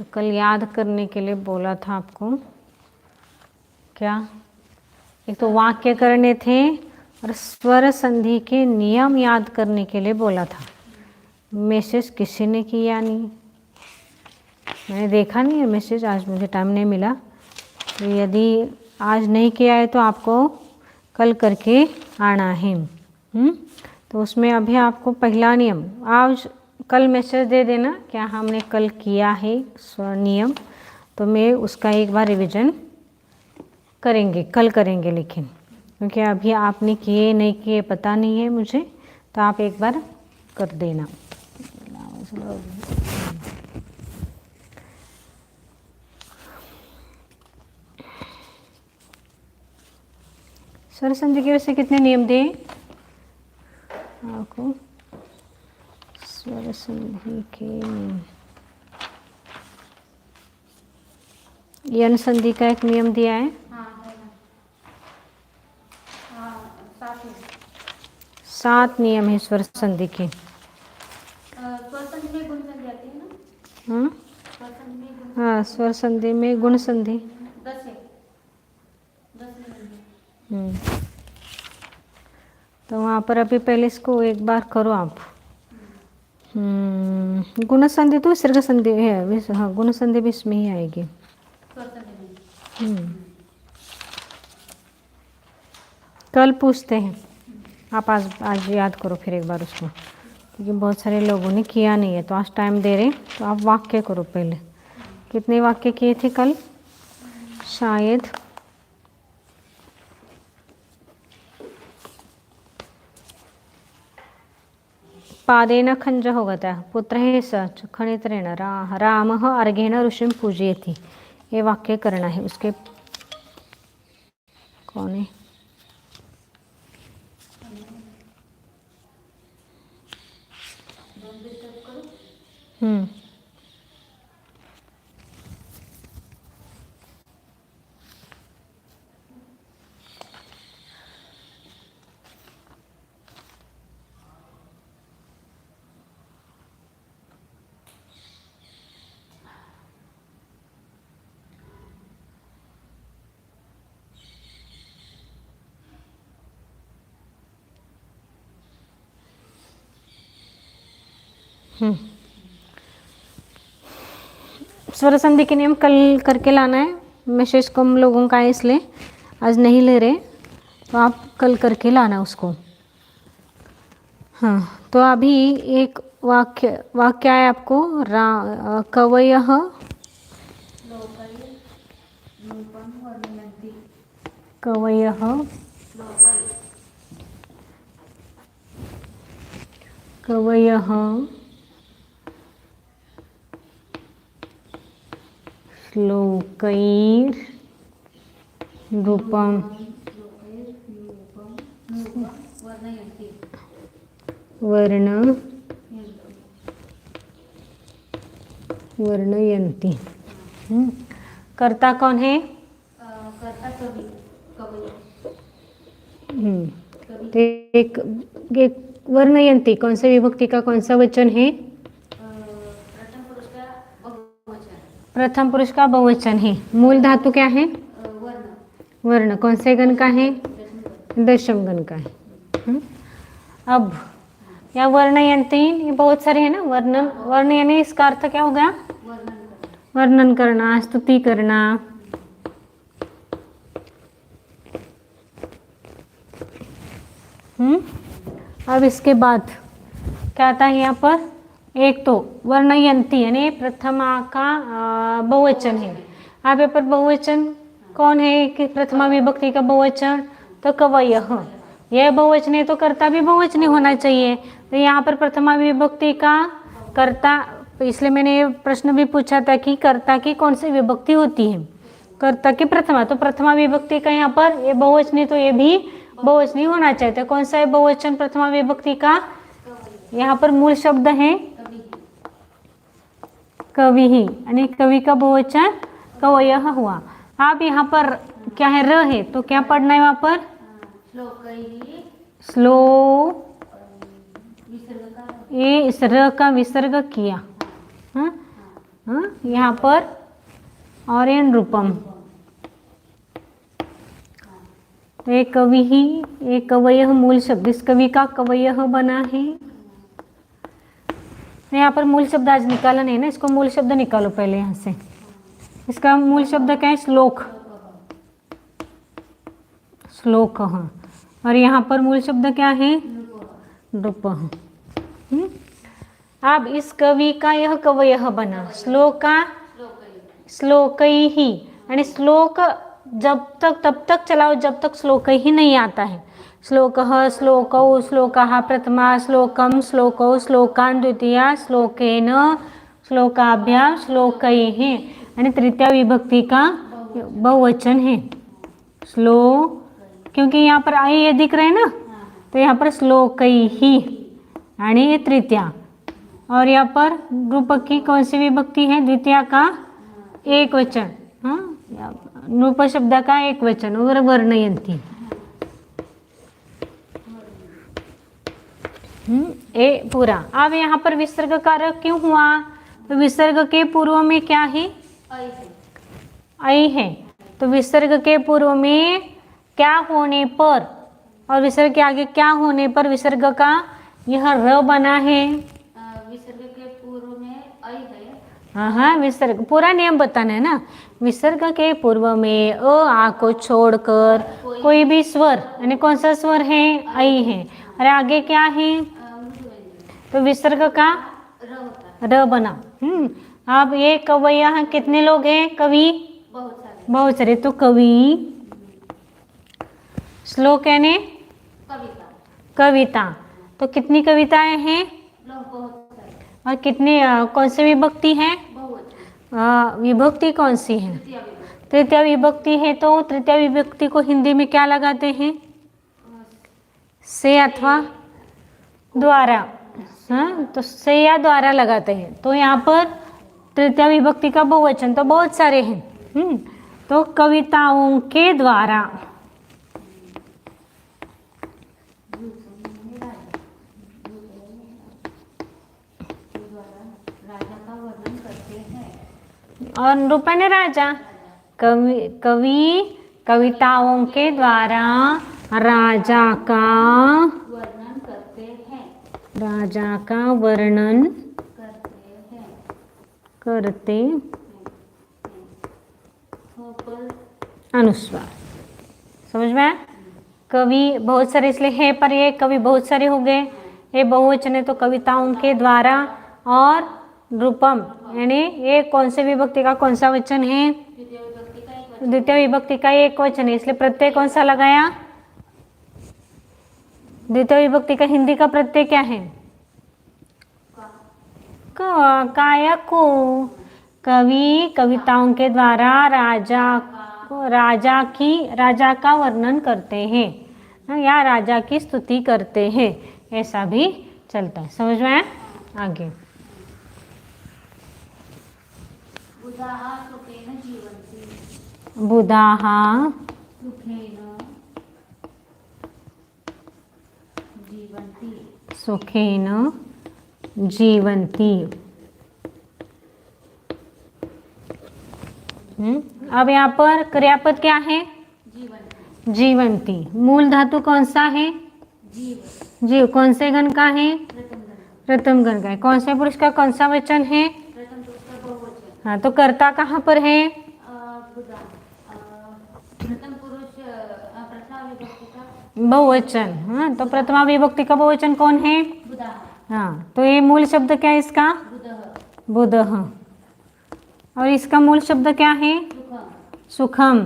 तो कल याद करने के लिए बोला था आपको क्या, एक तो वाक्य करने थे और स्वर संधि के नियम याद करने के लिए बोला था। मैसेज किसी ने किया नहीं, मैंने देखा नहीं है मैसेज, आज मुझे टाइम नहीं मिला। तो यदि आज नहीं किया है तो आपको कल करके आना है। तो उसमें अभी आपको पहला नियम आज कल मैसेज दे देना क्या हमने कल किया है स्वर नियम, तो मैं उसका एक बार रिवीजन करेंगे, कल करेंगे, लेकिन क्योंकि अभी आपने किए नहीं किए पता नहीं है मुझे, तो आप एक बार कर देना। स्वर संधि के वैसे कितने नियम दिए आपको? स्वर संधि के नियम, यन संधि का एक नियम दिया है। सात नियम है स्वर संधि के। स्वर संधि में गुण संधि आती है ना? हाँ हाँ, स्वर संधि में गुण संधि 10 है, 10 तो वहाँ पर अभी पहले इसको एक बार करो आप। गुण संधि तो विसर्ग संधि है, हाँ गुण संधि भी इसमें ही आएगी। स्वर संधि में कल पूछते हैं, आप आज याद करो फिर एक बार उसको, क्योंकि बहुत सारे लोगों ने किया नहीं है, तो आज टाइम दे रहे तो आप वाक्य करो पहले। कितने वाक्य किए थे कल? शायद पादेन खंज होगता पुत्र स खनित्रेण राम अर्घेण ऋषिं पूजयति, ये वाक्य करना है। उसके कौन है? स्वर संधि के नियम कल करके लाना है। मैसेज कम लोगों का है इसलिए आज नहीं ले रहे, तो आप कल करके लाना उसको। हाँ, तो अभी एक वाक्य है आपको, कवयः श्लोकैर् रूपम वर्णयन्ति। कर्ता कौन है? कर्ता कवि, तो एक वर्णयन्ति कौन से विभक्ति का कौन सा वचन है? प्रथम पुरुष का बहुवचन है। मूल धातु क्या है? वर्ण। कौन से गण का है? दशम गण का है। अब या वर्णयन्ति, ये बहुत सारे हैं ना। वर्ण यानी इसका अर्थ क्या हो गया? वर्णन करना, स्तुति करना। अब इसके बाद क्या आता है यहाँ पर? एक तो वर्णयन्ति यानी प्रथमा का बहुवचन है। अब यहाँ पर बहुवचन कौन है कि प्रथमा विभक्ति का बहुवचन? तो कवयः। यह बहुवचन है तो कर्ता भी बहुवचन होना चाहिए। तो यहाँ पर प्रथमा विभक्ति का कर्ता, इसलिए मैंने ये प्रश्न भी पूछा था कि कर्ता की कौन सी विभक्ति होती है? कर्ता की प्रथमा, तो प्रथमा विभक्ति का यहाँ पर ये बहुवचनी, तो ये भी बहुवचनी होना चाहिए। तो कौन सा है बहुवचन प्रथमा विभक्ति का? यहाँ पर मूल शब्द है कवि ही, यानी कवि का बहुवचन कवयः हुआ। अब यहाँ पर क्या है? र है, तो क्या पढ़ना है वहाँ पर? स्लो, ये इस र का विसर्ग किया। हाँ, हाँ, यहाँ पर और ये नृपम। तो एक कवि ही, एक कवयः मूल शब्द, इस कवि का कवयः बना है। यहाँ पर मूल शब्द आज निकाला नहीं ना, इसको मूल शब्द निकालो पहले यहाँ से। इसका मूल शब्द क्या है? श्लोक, श्लोक। हाँ, और यहाँ पर मूल शब्द क्या है? नृपः। अब इस कवि का यह कवयः बना, श्लोका श्लोकैहि, यानी श्लोक जब तक तब तक चलाओ जब तक श्लोकैहि नहीं आता है। श्लोकः, श्लोकौ, श्लोकाः प्रथमा, श्लोकम, श्लोकौ, श्लोकान् द्वितीया, श्लोकेन, श्लोकाभ्याम, श्लोकैः, यानी तृतीया विभक्ति का बहुवचन है श्लो, क्योंकि यहाँ पर आई ये दिख रहे हैं ना, तो यहाँ पर श्लोकैहि यानी ये तृतीया। और यहाँ पर रूपक की कौन सी विभक्ति है? द्वितीया का एक वचन। हाँ, नृप शब्द का एक वचन और वर्णयंती। ए पूरा। अब यहाँ पर विसर्ग कारक क्यों हुआ? तो विसर्ग के पूर्व में क्या है? ऐ है। तो विसर्ग के पूर्व में क्या होने पर और विसर्ग के आगे क्या होने पर विसर्ग का यह र बना है? विसर्ग के पूर्व में ऐ है। हाँ, विसर्ग पूरा नियम बताना है ना। विसर्ग के पूर्व में अ आ को छोड़कर कोई भी स्वर, यानी कौन सा स्वर है? ऐ है। और आगे क्या है? तो विसर्ग का र होता है। र बना। अब ये कवयः कितने लोग हैं? कवि बहुत सारे। बहुत सारे। तो कवि, श्लोक यानी कविता, कविता। तो कितनी कविताएं हैं? बहुत सारे। और कितने कौन सी विभक्ति है? बहुवचन। विभक्ति कौन सी है? तृतीया विभक्ति। तृतीया विभक्ति है। तो तृतीया विभक्ति को हिंदी में क्या लगाते हैं? से अथवा द्वारा। हाँ, तो से या द्वारा लगाते हैं। तो यहाँ पर तृतीया विभक्ति का बहुवचन तो बहुत सारे हैं। तो कविताओं के द्वारा, राजा का वर्णन करते हैं। और निरूपण राजा, कवि कविताओं के द्वारा राजा का वर्णन करते हैं। राजा का वर्णन करते हैं। करते हो पर अनुस्वार। समझ में आया? कवि बहुत सारे इसलिए है, पर ये कवि बहुत सारे हो गए। ये बहुवचन है तो कविताओं के द्वारा। और रूपम यानी ये कौन से विभक्ति का कौन सा वचन है? द्वितीय विभक्ति का एक वचन। द्वितीय विभक्ति का एक वचन है, इसलिए प्रत्यय कौन सा लगाया? द्वितीय विभक्ति का हिंदी का प्रत्यय क्या है? काय को। कवि कविताओं के द्वारा राजा का वर्णन करते हैं या राजा की स्तुति करते हैं, ऐसा भी चलता है। समझ में आया? आगे बुधाः सुखेन जीवन्ति। बुधाः सुखेन जीवन्ति। सुखेन जीवन्ति। अब यहाँ पर क्रियापद क्या है? जीवन्ति। जीवन्ति। मूल धातु कौन सा है? जीव। जीव। कौन से गण का है? प्रथम गण। प्रथम गण का है। कौन से पुरुष का कौन सा वचन है? प्रथम पुरुष का बहुवचन। हाँ, तो कर्ता कहाँ पर है? बुधा। प्रथम पुरुष प्रथमा विभक्ति का बहुवचन। हाँ, तो प्रथमा विभक्ति का बहुवचन कौन है? बुधाः। हाँ, तो ये मूल शब्द क्या है इसका? बुधः। बुधः। और इसका मूल शब्द क्या है? सुखम। सुखम।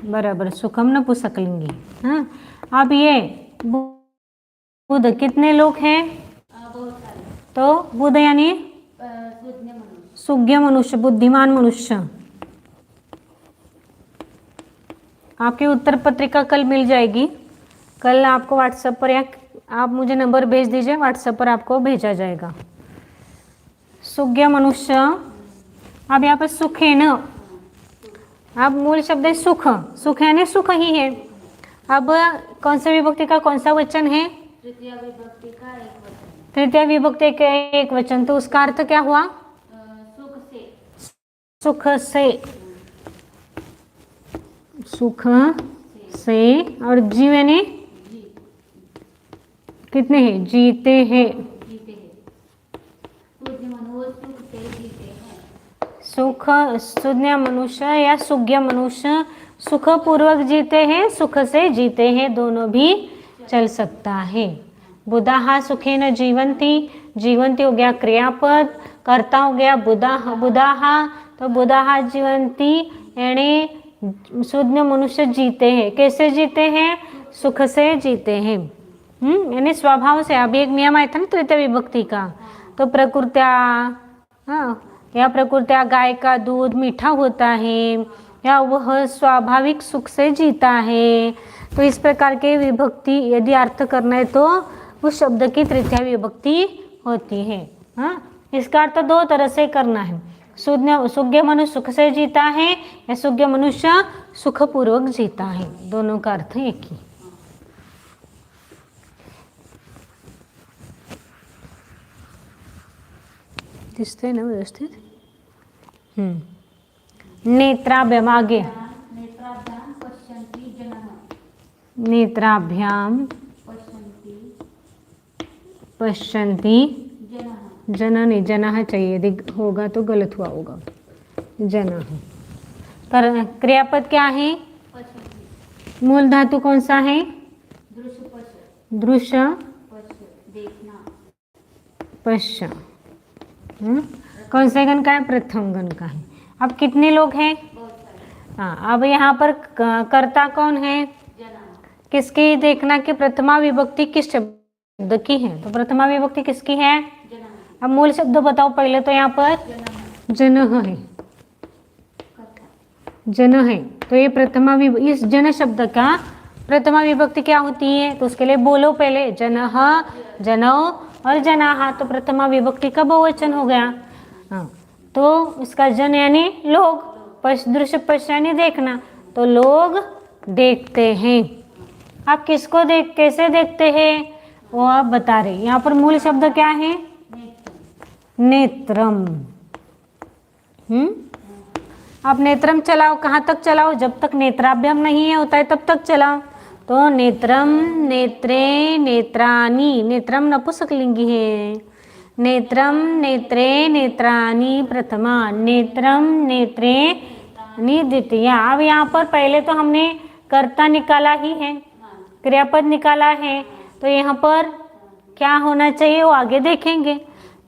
बराबर, सुखम नपुंसकलिंगी। हाँ, अब ये बुध कितने लोग हैं? बहुत सारे। तो बुध यानी सुज्ञ मनुष्य। सुज्ञ मनुष्य, बुद्धिमान मनुष्य। आपकी उत्तर पत्रिका कल मिल जाएगी। कल आपको व्हाट्सएप पर या आप मुझे नंबर भेज दीजिए, व्हाट्सएप पर आपको भेजा जाएगा। सुज्ञ मनुष्य। अब यहाँ पर सुख है ना। अब मूल शब्द है सुख। सुख यानी सुख ही है। अब कौन सा विभक्ति का कौन सा वचन है? तृतीय विभक्ति का एक वचन। तृतीय विभक्ति का एक वचन। तो उसका अर्थ क्या हुआ? सुख से। सुख से, सुख से, और जीव यानी कितने हैं? जीते हैं। जीते हैं। सूर्य मनुष्य सुख से जीते हैं। सुख, शून्य मनुष्य या सुज्ञ मनुष्य सुख पूर्वक जीते हैं, सुख से जीते हैं, दोनों भी चल सकता है। बुधाहा सुखेन जीवंती, जीवंती हो गया क्रियापद, कर्ता हो गया बुधाहा, बुधाहा तो बुधाहा जीवंती यानी शून्य मनुष्य जीते हैं। कैसे जीते हैं? सुख से जीते हैं। यानी स्वभाव से। अभी एक नियम आया था ना तृतीय विभक्ति का, तो प्रकृत्या, हाँ, या प्रकृत्या गाय का दूध मीठा होता है, या वह स्वाभाविक सुख से जीता है। तो इस प्रकार के विभक्ति यदि अर्थ करना है तो उस शब्द की तृतीय विभक्ति होती है। हाँ, इसका अर्थ दो तरह से करना है। सुज्ञ मनुष्य सुख से जीता है या सुज्ञ मनुष्य सुखपूर्वक जीता है, दोनों का अर्थ एक ही। दिसते ना व्यवस्थित? नेत्राभ्याम आगे, नेत्राभ्याम पश्यन्ति जनः, नेत्राभ्याम पश्यन्ति पश्यन्ति जनः, जन नहीं, जनः चाहिए, यदि होगा तो गलत हुआ होगा, जनः। पर क्रियापद क्या है? पश्यन्ति। मूल धातु कौन सा है? दृश्य पश्य, दृश्य पश्य देखना। पश्य। कौन से गण का है? प्रथम गण का है। अब कितने लोग हैं? बहुत सारे। हाँ, अब यहाँ पर कर्ता कौन है? जनः। किसकी देखना कि प्रथमा विभक्ति किस शब्द की है? तो प्रथमा विभक्ति किसकी है? जनः। अब मूल शब्द बताओ पहले। तो यहाँ पर जनः। जनः है, जन है, तो ये प्रथमा इस जन शब्द का प्रथमा विभक्ति क्या होती है? तो उसके लिए बोलो पहले। जनः, जनौ और जनाहा, तो प्रथमा विभक्ति का बहुवचन हो गया। हाँ, तो इसका जन यानी लोग, दृश्य पश्य यानी देखना, तो लोग देखते हैं। आप किसको कैसे देखते हैं वो आप बता रहे। यहाँ पर मूल शब्द क्या है? नेत्रम। आप नेत्रम चलाओ, कहाँ तक चलाओ? जब तक नेत्राभ्याम नहीं होता है तब तक चलाओ। तो नेत्रम, नेत्रे, नेत्रानी, नेत्रम नपुंसकलिंगी है। नेत्रम, नेत्रे, नेत्रानी प्रथमा, नेत्रम, नेत्रे नी द्वितीया। अब यहाँ पर पहले तो हमने कर्ता निकाला ही है, क्रियापद निकाला है, तो यहाँ पर क्या होना चाहिए वो आगे देखेंगे।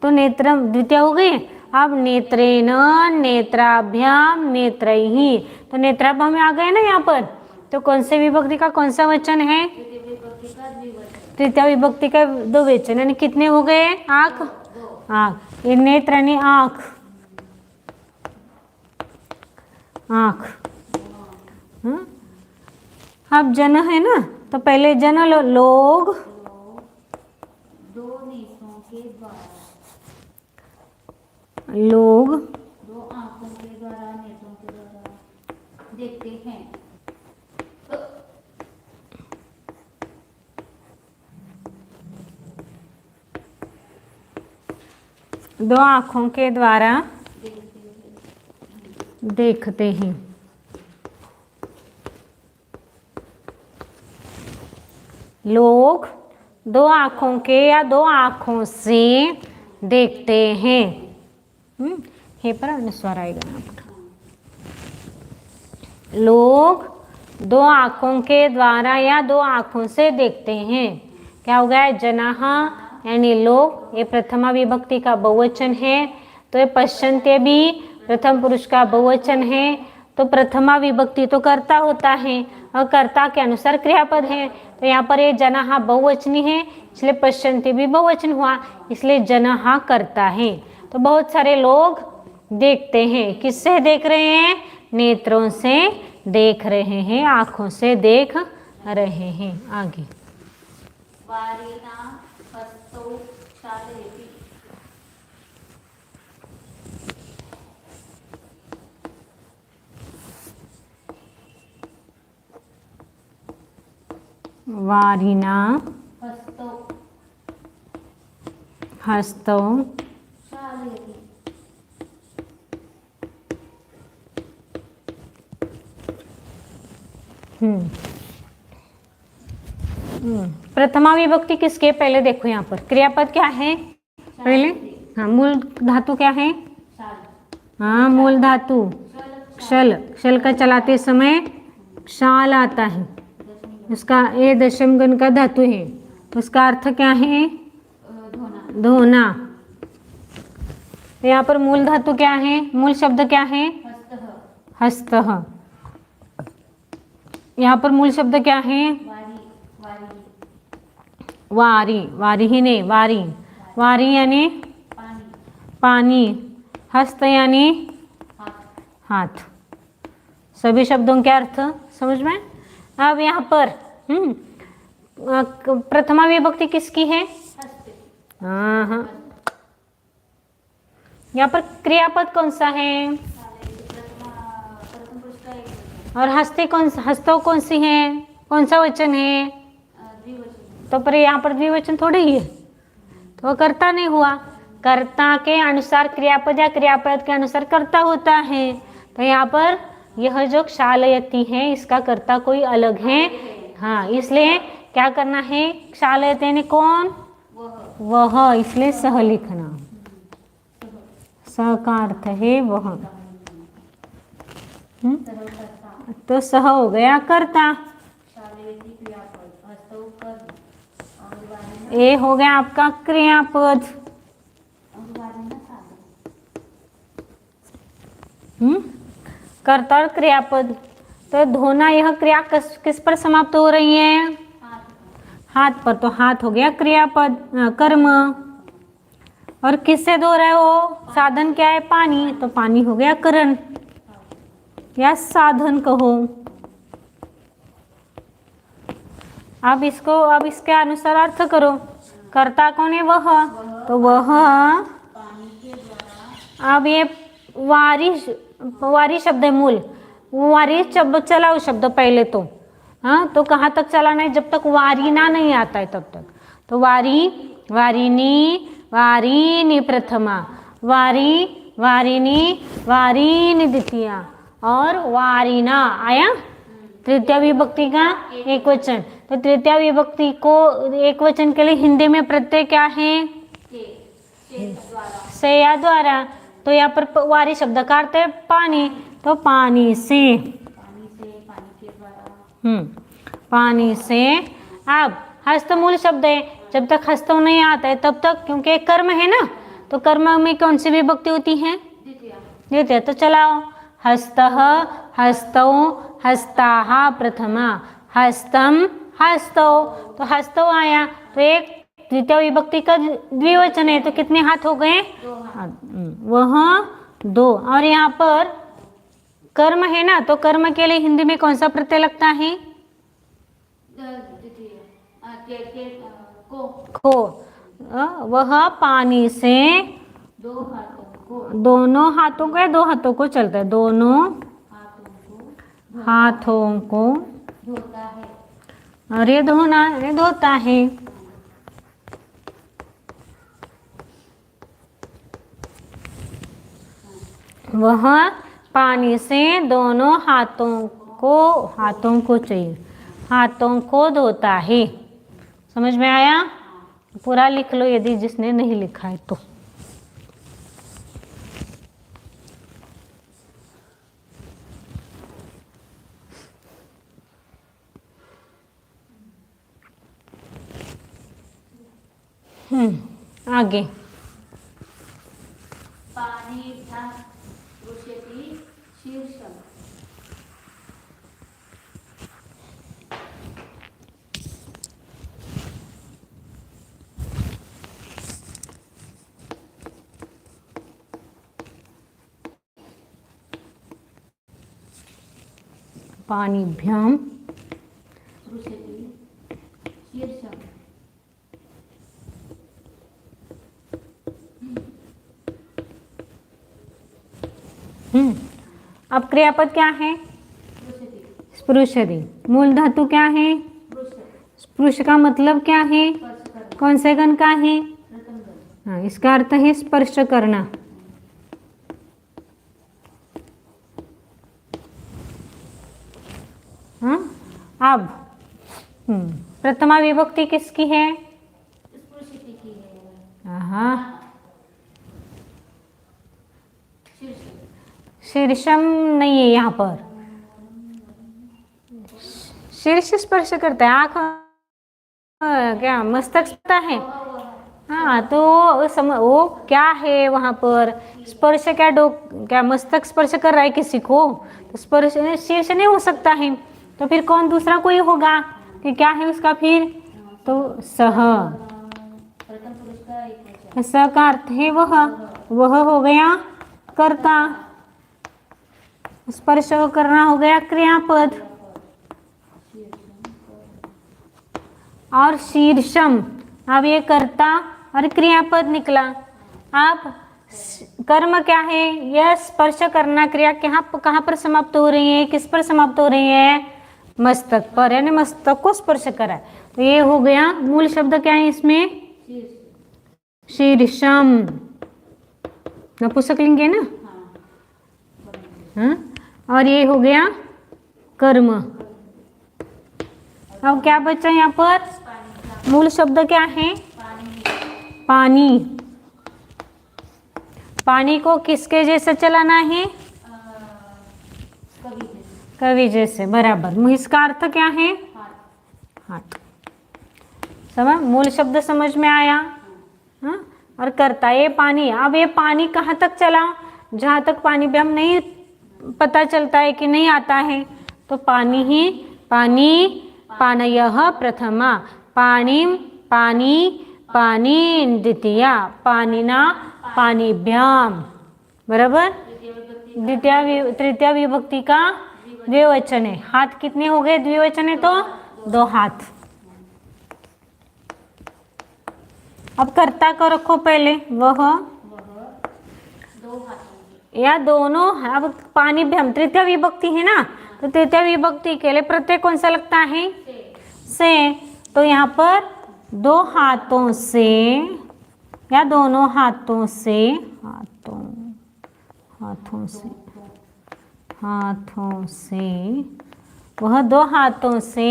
तो नेत्रम द्वितीय हो गई। अब नेत्रेण, नेत्राभ्याम, नेत्रैहि, तो नेत्राभ्याम में आ गए ना यहाँ पर। तो कौन से विभक्ति का कौन सा वचन है? तृतीय विभक्ति का दो वचन, यानी कितने हो गए? आँख, आँख, ये नेत्र यानी आँख, आँख। अब जन है ना, तो पहले जन लोग दो नेत्रों के द्वारा, लोग दो आंखों के द्वारा, नेत्रों के द्वारा देखते हैं। दो आँखों के द्वारा देखते हैं। लोग दो आँखों के या दो आँखों से देखते हैं। हे पर अनुस्वार आएगा ना पर। लोग दो आँखों के द्वारा या दो आँखों से देखते हैं। क्या हो गया? जनाः यानी लोग, ये प्रथमा विभक्ति का बहुवचन है। तो ये पश्यन्ते भी प्रथम पुरुष का बहुवचन है। तो प्रथमा विभक्ति तो कर्ता होता है और कर्ता के अनुसार क्रियापद है। तो यहाँ पर ये जनाः बहुवचनी है, इसलिए पश्यन्ते भी बहुवचन हुआ, इसलिए जनाः कर्ता है। तो बहुत सारे लोग देखते हैं। किससे देख रहे हैं? नेत्रों से देख रहे हैं, आँखों से देख रहे हैं। आगे वारिना हस्तौ चालयति, वारिना हस्तौ हस्तौ चालयति, प्रथमा विभक्ति किसके, पहले देखो यहाँ पर क्रियापद क्या है पहले। हाँ, मूल धातु क्या है। हाँ, मूल धातु क्षल। क्षल का चलाते समय क्षाल आता है, उसका ए दशम गण का धातु है, उसका अर्थ क्या है धोना। यहाँ पर मूल धातु क्या है, मूल शब्द क्या है हस्तः। यहाँ पर मूल शब्द क्या है वारी। वारी ही नहीं, वारी। वारी यानी पानी, हस्त यानी हाथ। सभी शब्दों के अर्थ समझ में। अब यहाँ पर प्रथमा विभक्ति किसकी है। हाँ हाँ, यहाँ पर क्रियापद कौन सा है और हस्ते हस्तों कौन सी है, कौन सा वचन है। तो पर यहाँ पर द्विवचन थोड़े ही है, तो कर्ता नहीं हुआ। कर्ता के अनुसार क्रियापद या क्रियापद के अनुसार कर्ता होता है। तो यहाँ पर यह जो क्षालयति है इसका कर्ता कोई अलग है। हाँ, इसलिए क्या करना है, क्षालयति यानी कौन वह, इसलिए सह लिखना। सह का अर्थ है वह। तो सह हो गया कर्ता, ए हो गया आपका क्रियापद। कर्ता और क्रियापद। तो धोना यह क्रिया किस पर समाप्त हो रही है, हाथ पर। तो हाथ हो गया क्रियापद कर्म। और किससे धो रहे हो, साधन क्या है पानी, तो पानी हो गया करण या साधन कहो। अब इसके अनुसार अर्थ करो। कर्ता कौन है वह, तो वह। अब ये वारी शब्द है मूल, वारी शब्द चलाओ शब्द पहले तो। हाँ, तो कहाँ तक चलाना है, जब तक वारीना नहीं आता है तब तक। तो वारी, वारिनी, वारीनी प्रथमा, वारी, वारिनी, वारीनी द्वितीया, और वारीना आया तृतीय विभक्ति का एक वचन। तो तृतीय विभक्ति को एक वचन के लिए हिंदी में प्रत्यय क्या है से या द्वारा। तो यहाँ पर वारी शब्द का अर्थ है पानी, तो पानी से, पानी से। अब हस्त मूल शब्द है, जब तक हस्त नहीं आता है तब तक, क्योंकि कर्म है ना, तो कर्म में कौन सी विभक्ति होती है द्वितीय। तो चलाओ, हस्तः, हस्तौ, हस्ताः प्रथमा, हस्तम, हस्तौ। तो हस्तौ आया, तो एक द्वितीय विभक्ति का द्विवचन है, तो कितने हाथ हो गए वह दो। और यहाँ पर कर्म है ना, तो कर्म के लिए हिंदी में कौन सा प्रत्यय लगता है को। वह पानी से दोनों हाथों को, दो हाथों को चलता है, दोनों हाथों को धोता है। और ये धोना, ये धोता है। वह पानी से दोनों हाथों को चाहिए, हाथों को धोता है। समझ में आया। पूरा लिख लो यदि जिसने नहीं लिखा है तो। आगे पाणिभ्याम अब क्रियापद क्या है स्पृशति। मूल धातु क्या है स्पृश का मतलब क्या है, कौन से गण का है। हाँ, इसका अर्थ है स्पर्श करना। हाँ, अब प्रथमा विभक्ति किसकी है? स्पृशति की है। हाँ, शीर्षम नहीं है यहाँ पर। शीर्ष स्पर्श करता है, आँख क्या मस्तक स्पर्श है। हाँ, तो वो क्या है वहाँ पर? स्पर्श क्या मस्तक स्पर्श कर रहा है किसी को? तो स्पर्श शीर्ष नहीं हो सकता है, तो फिर कौन दूसरा कोई होगा कि क्या है उसका फिर? तो सह, प्रथम पुरुष का एक वचन। स का अर्थ है वह हो गया कर्ता, स्पर्श करना हो गया क्रियापद, और शीर्षम अब ये कर्ता और क्रियापद निकला। अब कर्म क्या है? यह स्पर्श करना क्रिया कहाँ पर समाप्त हो रही है? किस पर समाप्त हो रही है? मस्तक पर, यानी मस्तक को स्पर्श करा। तो ये हो गया, मूल शब्द क्या है इसमें? शीर्षम, नपुंसकलिंग है ना? हाँ, और ये हो गया कर्म। अब क्या बचा यहाँ पर? मूल शब्द क्या है? पानी। पानी को किसके जैसे चलाना है? कवि जैसे, बराबर। इसका अर्थ क्या है? हाथ। समझ, मूल शब्द समझ में आया? हाँ, और करता ये पानी। अब ये पानी कहाँ तक चला? जहाँ तक पानी भी हम नहीं पता चलता है कि नहीं आता है, तो पानी ही पानी, पानयः प्रथमा, पानी पानी, पानी द्वितीया, पानिना पानिभ्याम, बराबर। तृतीया विभक्ति का द्विवचन है। हाथ कितने हो गए? द्विवचन है तो 2 हाथ। अब कर्ता को रखो पहले, वह या दोनों। अब पानी भी हम तृतीय विभक्ति है ना, तो तृतीय विभक्ति के लिए प्रत्यय कौन सा लगता है? से। तो यहाँ पर 2 हाथों से या दोनों हाथों से, हाथों से वह 2 हाथों से,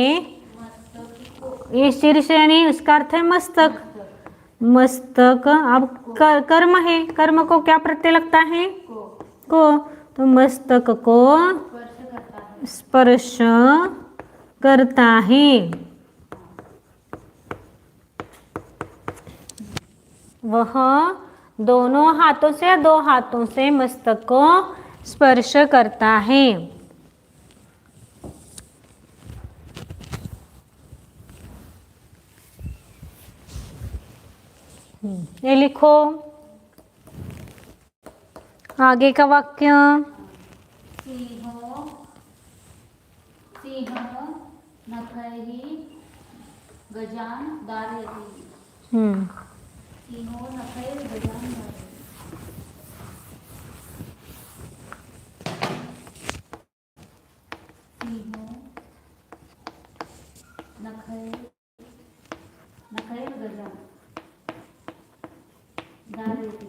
ये शीर्ष यानी उसका अर्थ है मस्तक। मस्तक अब कर्म है, कर्म को क्या प्रत्यय लगता है? को। तो मस्तक को स्पर्श करता है। वह दोनों हाथों से या 2 हाथों से मस्तक को स्पर्श करता है। ये लिखो आगे का वाक्य। सिंह नखैः गजान धारयति। सिंहो नखैर्गजान धारयति। सिंहो नखैर्गजान धारयति।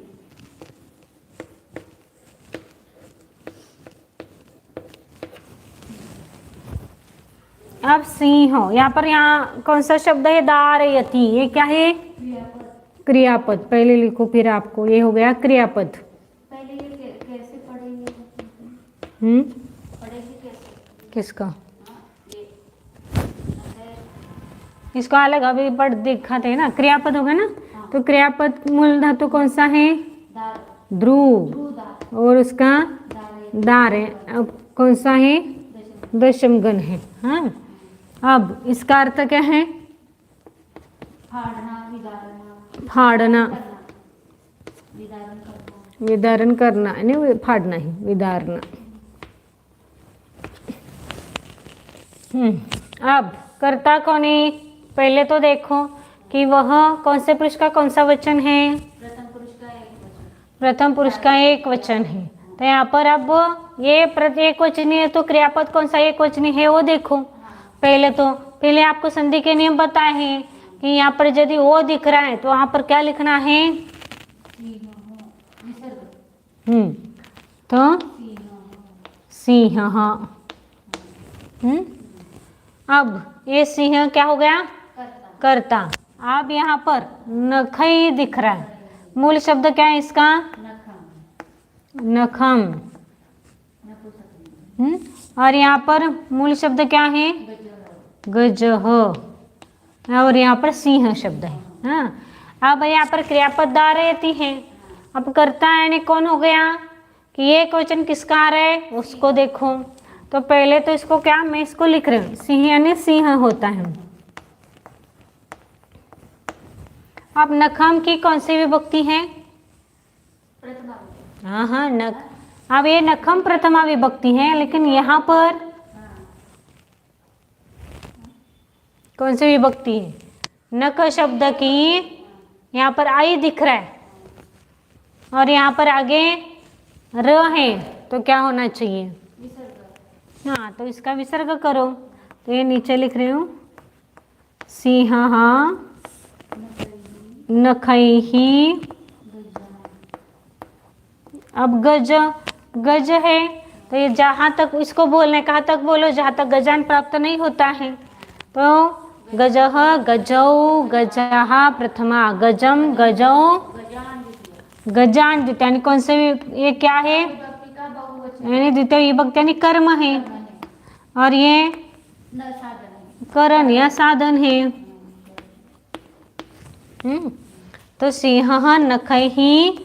अब सिंह, यहाँ पर यहाँ कौन सा शब्द है? धारयति। ये क्या है? क्रियापद। पहले लिखो फिर आपको, ये हो गया क्रियापद। पहले ये कैसे पढ़ेंगे? पढ़ेंगे कैसे? किसका? इसको अलग अभी पढ़ दिखाते हैं ना, क्रियापद होगा ना। तो क्रियापद मूल धातु कौन सा है? ध्रुव, और उसका दार है। अब कौन सा है? दशमगण है। हाँ, अब इसका अर्थ क्या है? फाड़ना, विदारण करना, नहीं फाड़ना ही, विदारना। अब कर्ता कौन है? पहले तो देखो कि वह कौन से पुरुष का कौन सा वचन है? प्रथम पुरुष का एक वचन है। तो यहाँ पर अब ये एक वचनी है, तो क्रियापद कौन सा एक वचनी है वो देखो। पहले आपको संधि के नियम बताए हैं कि यहाँ पर यदि वो दिख रहा है तो वहाँ पर क्या लिखना है? तो सिंह। अब ये सिंह क्या हो गया? करता कर्ता। अब यहाँ पर नखई दिख रहा है, मूल शब्द क्या है इसका? नखम नखम। नपुंसक और यहाँ पर मूल शब्द क्या है? गजह गजह। और यहाँ पर सिंह शब्द है। हाँ, अब यहाँ पर क्रियापद दारयति है। अब कर्ता यानी कौन हो गया कि ये क्वेश्चन किसका आ रहा है उसको देखो। तो पहले तो इसको क्या, मैं इसको लिख रही हूँ, सिंह यानी सिंह होता है। अब नखम की कौन सी विभक्ति है? प्रथमा हाँ हाँ, नख। अब ये नखम प्रथमा विभक्ति है, लेकिन यहाँ पर कौन सी विभक्ति है? नख शब्द की यहाँ पर आई दिख रहा है और यहाँ पर आगे र है, तो क्या होना चाहिए? विसर्ग हाँ, तो इसका विसर्ग करो। तो ये नीचे लिख रही हूँ, सिंह हाँ नखैहि। अब गज, गज है तो ये जहाँ तक इसको बोलने, कहाँ तक बोलो जहाँ तक गजान प्राप्त नहीं होता है। तो गजह गजौ गजहा प्रथमा, गजम गजौ गजान द्वितीय, यानी कौन से? ये क्या है? विभक्ति का बहुवचन यानी द्वितीय विभक्ति यानी कर्म है, और ये न साधन है। करण या साधन है। तो सिंह नखैहि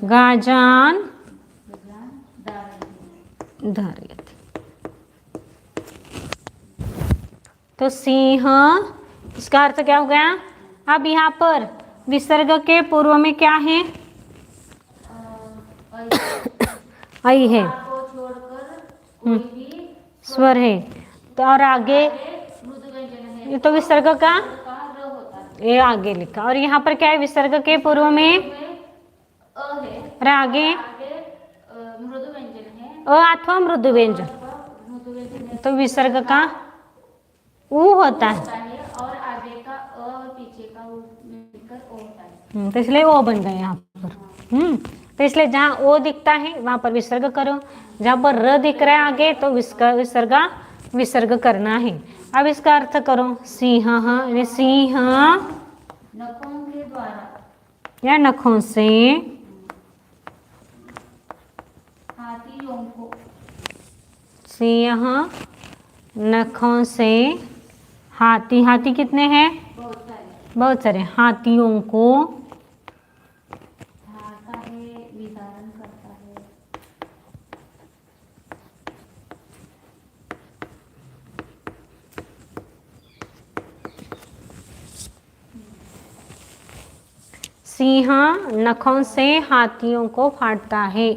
गाजान गजान दारयति धारयति। तो सिंह, इसका अर्थ क्या हो गया? अब यहाँ पर विसर्ग के पूर्व में क्या है? आई है, को छोड़कर कोई भी स्वर है। तो और आगे मृदु व्यंजन है ये तो विसर्ग का का र होता है। ये आगे लिखा, और यहाँ पर क्या है? विसर्ग के पूर्व में अ है, और आगे आगे मृदु व्यंजन है, अ अथवा मृदु व्यंजन, मृदु व्यंजन है तो विसर्ग का ऊ होता है। और आगे का अ और पीछे का उ मिलकर ओ होता है। तो इसलिए ओ बन गए यहाँ पर। तो इसलिए जहाँ ओ दिखता है वहाँ पर विसर्ग करो, जहाँ पर र दिख रहा है आगे तो विसर्ग करना है। अब इसका अर्थ करो, सिंह यानी सिंह नखों के द्वारा या नखों से हाथियों को सिंह नखों से हाथी, हाथी कितने हैं? बहुत सारे हाथियों को धारता है, विदारण करता है। सिंह नखों से हाथियों को फाड़ता है,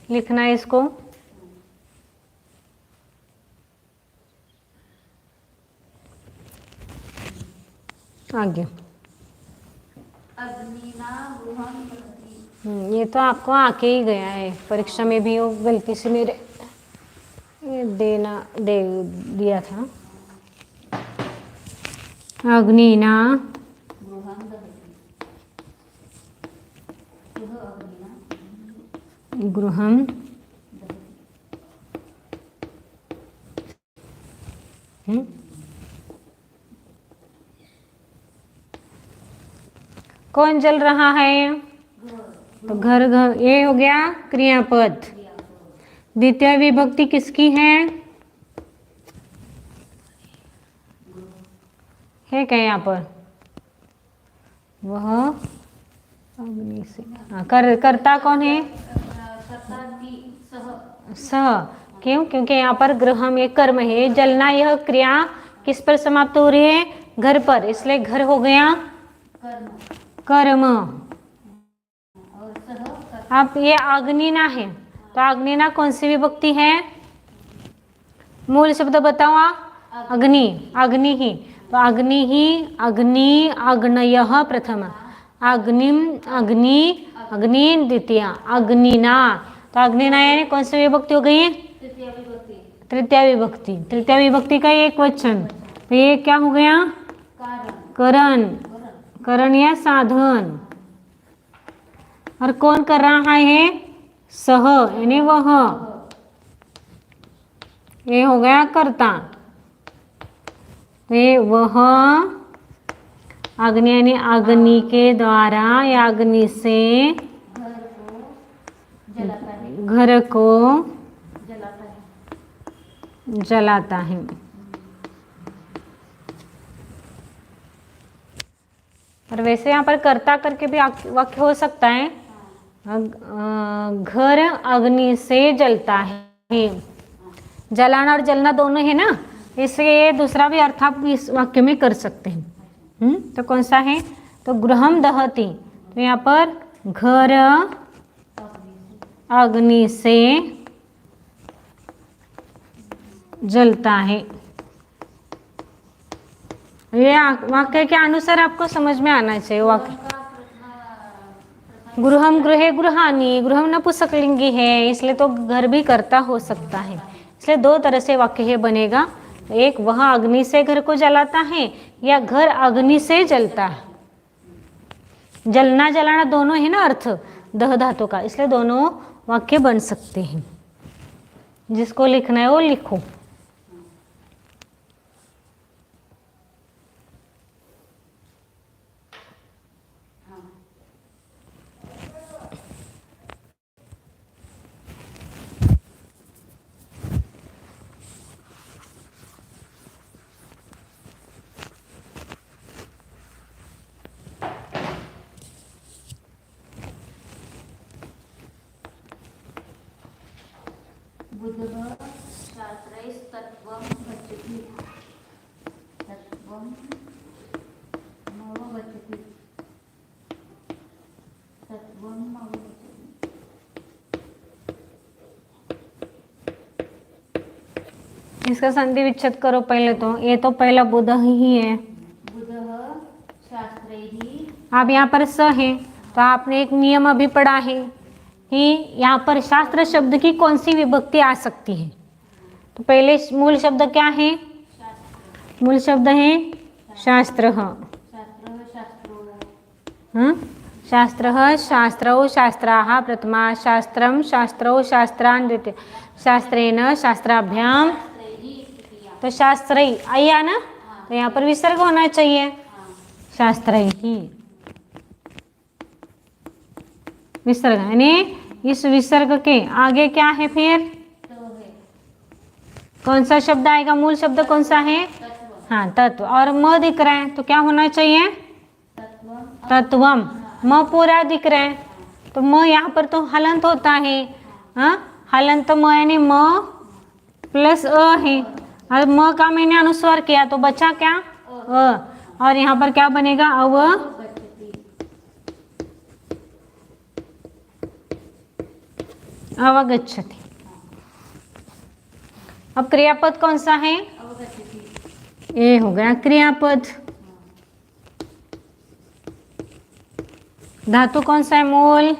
लिखना है इसको। आगे अग्निना गृहं दहति। ये तो आपको आके ही गया है, परीक्षा में भी वो गलती से मेरे ये दिया था। अग्निना गृहं दहति। यह अग्निना गृहं दहति। कौन जल रहा है? तो घर, घर ये हो गया क्रियापद। द्वितीय विभक्ति किसकी है क्या यहाँ पर? वह अग्नि से। कर्ता कौन है? सह। क्यों? क्योंकि यहाँ पर गृहम ये कर्म है, जलना यह क्रिया किस पर समाप्त हो रही है? घर पर, इसलिए घर हो गया कर्म। अब ये अग्निना है, तो अग्निना कौन सी विभक्ति है? मूल शब्द बताओ। अग्नि, अग्नि ही, तो अग्नि ही, अग्नि अग्नयः प्रथम, अग्निम अग्नि अग्नि द्वितीय, अग्निना। तो अग्निना यानी कौन सी विभक्ति हो गई? तृतीय विभक्ति। तृतीय विभक्ति का एक वचन, तो ये क्या हो गया? करण, करण या साधन। और कौन कर रहा है? सह यानी वह, ये हो गया कर्ता। वे वह अग्नि यानी अग्नि के द्वारा या अग्नि से घर को जलाता है। और वैसे यहाँ पर कर्ता करके भी वाक्य हो सकता है, घर अग्नि से जलता है। जलाना और जलना दोनों है ना, इसलिए दूसरा भी अर्थ आप इस वाक्य में कर सकते हैं। तो कौन सा है, तो गृहम दहति, तो यहाँ पर घर अग्नि से जलता है। ये वाक्य के अनुसार आपको समझ में आना चाहिए। वाक्य गृहम गृहे गृहानी, गृहम नपुंसकलिंगी है, इसलिए तो घर भी कर्ता हो सकता है। इसलिए दो तरह से वाक्य है बनेगा, एक वह अग्नि से घर को जलाता है या घर अग्नि से जलता है। जलना जलाना दोनों है ना अर्थ दह धातु का, इसलिए दोनों वाक्य बन सकते हैं। जिसको लिखना है वो लिखो। बुधः शास्त्रैस्तत्त्वं गच्छति, तत्त्वं नवगच्छति, तत्त्वं नवगच्छति। इसका संधि विच्छेद करो पहले, तो ये तो पहला बुध ही है। बुधः शास्त्रैहि, अब यहाँ पर स है, तो आपने एक नियम अभी पढ़ा है कि यहाँ पर शास्त्र शब्द की कौन सी विभक्ति आ सकती है। तो पहले मूल शब्द क्या है, मूल शब्द है शास्त्र, शास्त्र शास्त्रौ शास्त्राः प्रथमा, शास्त्रम शास्त्रौ शास्त्रान् द्वितीय, शास्त्रेण शास्त्राभ्याम, तो शास्त्र आया ना, तो यहाँ पर विसर्ग होना चाहिए, शास्त्रैहि विसर्ग, यानी इस विसर्ग के आगे क्या है फिर कौन सा शब्द आएगा, मूल शब्द कौन सा है, हाँ तत्व, और म दिख रहा है तो क्या होना चाहिए, तत्वम, म पूरा दिख रहा है तो म यहाँ पर तो हलंत होता है, हाँ हलंत म यानी म प्लस अ है, और म का मैंने अनुस्वार किया तो बचा क्या अ, और यहाँ पर क्या बनेगा अव, अवगच्छति। अब क्रियापद कौन सा है, ये हो गया क्रियापद। धातु कौन सा है, मूल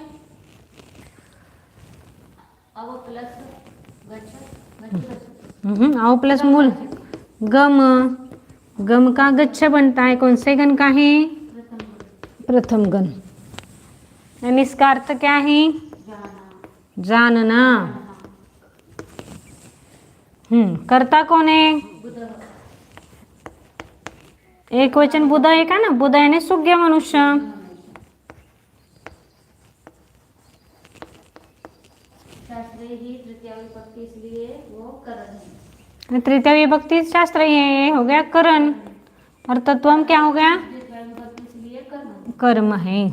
अव प्लस अव प्लस मूल गम, गम का गच्छ बनता है, कौन से गण का है, प्रथम गण, यानी इसका अर्थ क्या है, जानना। कर्ता कौन है, एक वचन बुध है का ना, बुध यानी सुज्ञ मनुष्य, शास्त्रैहि तृतीया विभक्ति, इसलिए वो करण है। तृतीय विभक्ति शास्त्र ही है, ये हो गया करण, और तत्वम क्या हो गया, तृतीया विभक्ति इसलिए कर्म। कर्म है।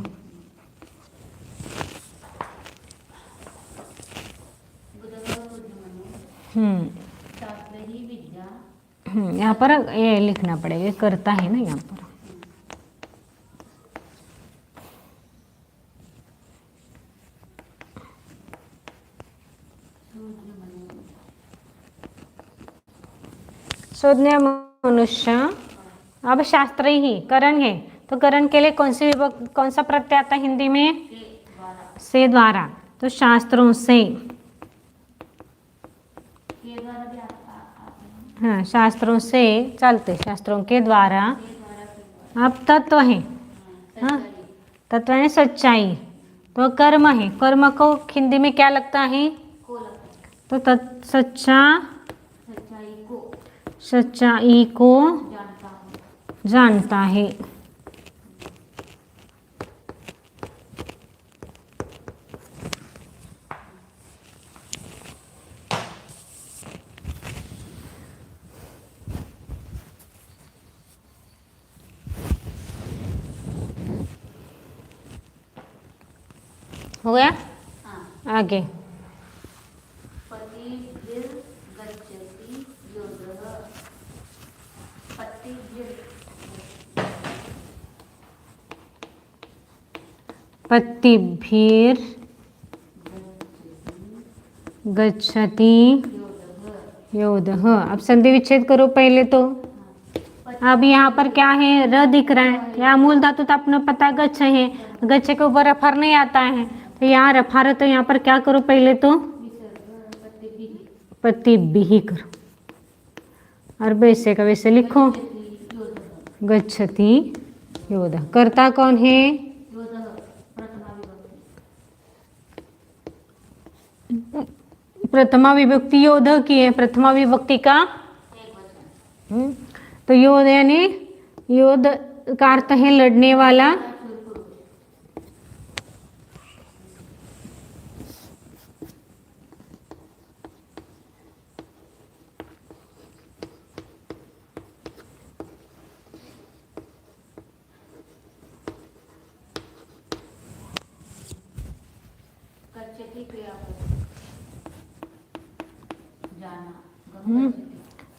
शास्त्रैहि विद्या, यहाँ पर ये लिखना पड़ेगा, करता है ना यहाँ पर। शोधनीय मनुष्य, अब शास्त्र ही करण है, तो करण के लिए कौन सी विभक्ति, कौन सा प्रत्यय आता है हिंदी में, से द्वारा, तो शास्त्रों से, के द्वारा भी आता है। हाँ शास्त्रों से चलते, शास्त्रों के द्वारा। अब तत्व है, हाँ तत्व है सच्चाई, तो कर्म है, कर्म को हिंदी में क्या लगता है, को लगता है, तो सच्चा, सच्चाई को सच्चाई को जानता जानता है। हो गया? हाँ। आगे पतिभिर्गच्छति योधः। पतिभिर गच्छति योधः। अब संधि विच्छेद करो पहले तो। अब यहाँ पर क्या है? र दिख रहा है। यहाँ मूल धातु तो अपना पता गच्छ है, गच्छ के ऊपर रफार नहीं आता है, तो यहाँ रफार है, तो यहाँ पर क्या करो पहले तो? पतिभिः करो और वैसे का वैसे लिखो। गच्छति योधः। कर्ता कौन है? प्रथमा विभक्ति योधः की है, प्रथमा विभक्ति का तो योध यानी योध का अर्थ है लड़ने वाला।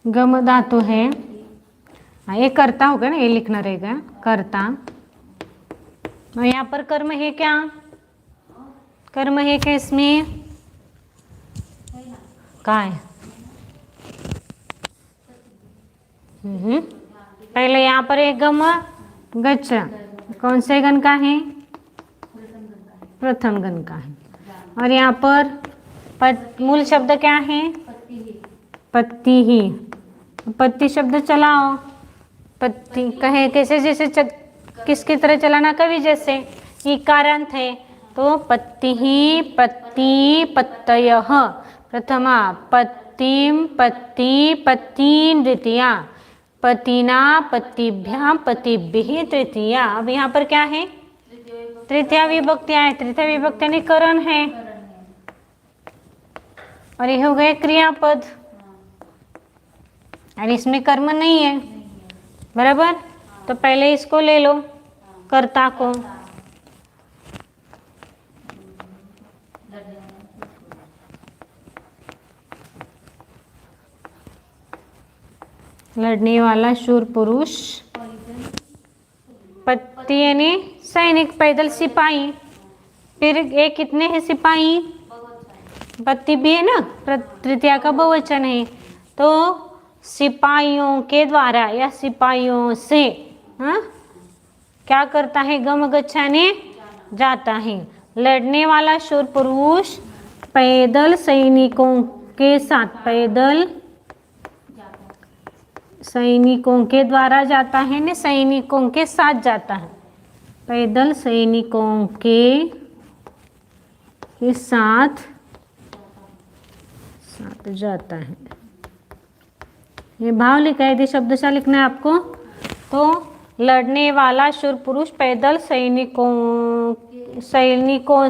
गम धातु है। हाँ, ये कर्ता होगा ना, ये लिखना रहेगा कर्ता। और यहाँ पर कर्म है क्या? कर्म है क्या इसमें? कहाँ है? पहले यहाँ पर एक गम गच्छ, कौन से गण का है? प्रथम गण का है। और यहाँ पर मूल शब्द क्या है? पत्ती ही। पत्ती शब्द चलाओ। पत्ती कहे कैसे? जैसे किसकी तरह चलाना? कवि जैसे। इकारांत है तो पत्ती ही, पत्ती, पत्तयः प्रथमा, पत्तिम, पत्ती, पत्तीन द्वितीया, पतिना, पत्तिभ्याम, पतिभिः तृतीया। अब यहाँ पर क्या है? तृतीया विभक्ति है। तृतीया विभक्ति यानी करण है, और ये हो गए क्रियापद, और इसमें कर्म नहीं है, बराबर। तो पहले इसको ले लो, कर्ता को। लड़ने वाला शूर पुरुष। पत्ती यानी सैनिक, पैदल सिपाही। फिर ये कितने हैं सिपाही? पत्ती भी है ना, तृतीया का बहुवचन है। तो सिपाहियों के द्वारा या सिपाहियों से, हाँ, क्या करता है? गम गच्छाने जाता है। लड़ने वाला शूर पुरुष पैदल सैनिकों के साथ, पैदल सैनिकों के द्वारा जाता है ने सैनिकों के साथ जाता है। पैदल सैनिकों के साथ जाता है। ये भाव लिखा है, यदि शब्दशः लिखना है आपको तो लड़ने वाला शूर पुरुष पैदल सैनिकों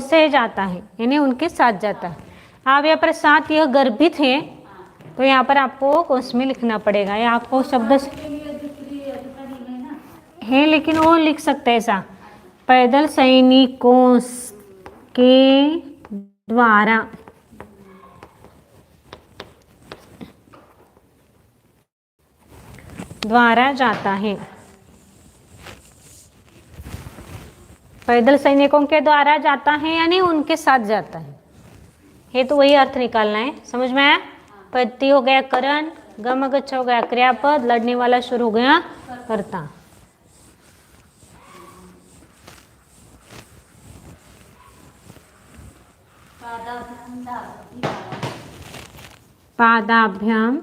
से जाता है, यानी उनके साथ जाता है। अब यहाँ पर साथ यह गर्भित है, तो यहाँ पर आपको उसमें लिखना पड़ेगा, या आपको शब्द है लेकिन वो लिख सकते हैं ऐसा, पैदल सैनिकों के द्वारा जाता है। पैदल सैनिकों के द्वारा जाता है यानी उनके साथ जाता है। ये तो वही अर्थ निकालना है, समझ में आया? पत्ती हो गया करण, गम गच्छ हो गया क्रियापद, लड़ने वाला शुरू हो गया कर्ता। पादाभ्याम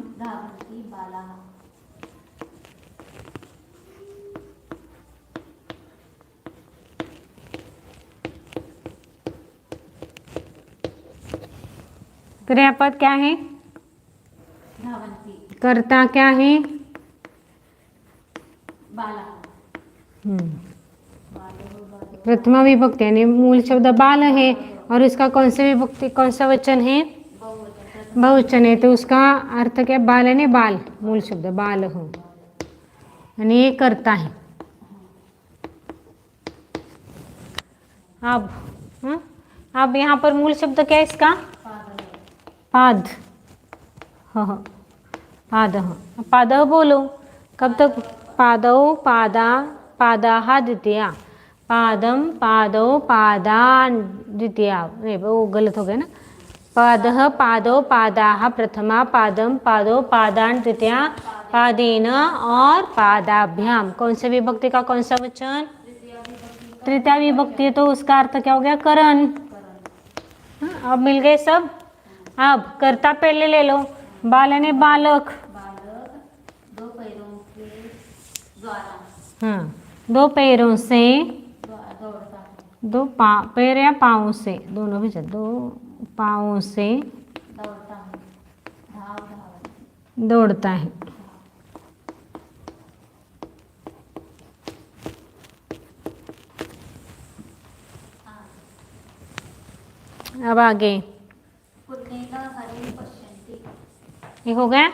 क्रियापद क्या है? कर्ता क्या है? बाला हम्म, बालो बालो प्रथमा विभक्ति यानी मूल शब्द बाल है और उसका कौन सा विभक्ति कौन सा वचन है? बहुवचन प्रथम बहुवचन है, तो उसका अर्थ क्या? बाल यानी बाल, मूल शब्द बाल हो यानी ये करता है। अब अब यहाँ पर मूल शब्द क्या है इसका? पाद। हाँ, पाद। पाद बोलो, कब तक? पादौ पादा पादाः द्वितीया, पादम पादौ पादान द्वितीया, नहीं वो गलत हो गया ना। पादः पादौ पादाः प्रथमा, पादम पादौ पादान द्वितीया, पादेन और पादाभ्याम। कौन से विभक्ति का कौन सा वचन? तृतीया विभक्ति, तो उसका अर्थ क्या हो गया? करण। अब मिल गए सब। अब कर्ता पहले ले लो, बाल यानी बालक। बालक दो पैरों के द्वारा हाँ, दो पैरों से, दौड़ता है दो पैर या पाँव से, दोनों भी चल, दो पाँवों से दौड़ता है धाव दौड़ता है। अब आगे पुण्येन हरिं पश्यन्ति ये हो गया।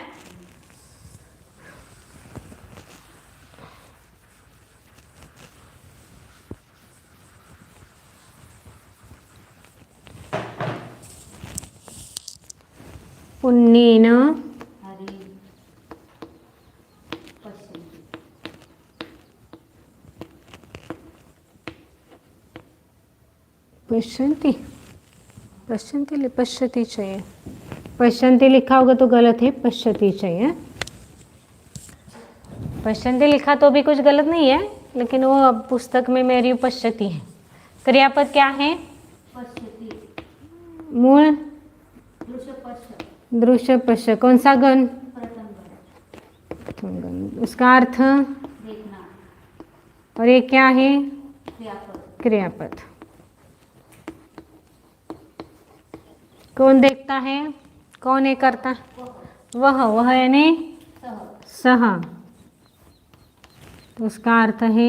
पुण्येन हरिं पश्यन्ति पश्यन्ति, पश्यन्ति पश्यति चाहिए, पश्यन्ति लिखा होगा तो गलत है, पश्यति चाहिए। पश्यन्ति लिखा तो भी कुछ गलत नहीं है, लेकिन वो अब पुस्तक में मेरी पश्यति है। क्रियापद क्या है? पश्यति मूल दृश्य पश्य दृश्य पश्य, कौन सा गण? प्रथम गण उसका अर्थ, देखना और ये क्या है? क्रियापद क्रियापद। कौन देखता है? कौन ये करता? वह यानी सह सह, तो उसका अर्थ है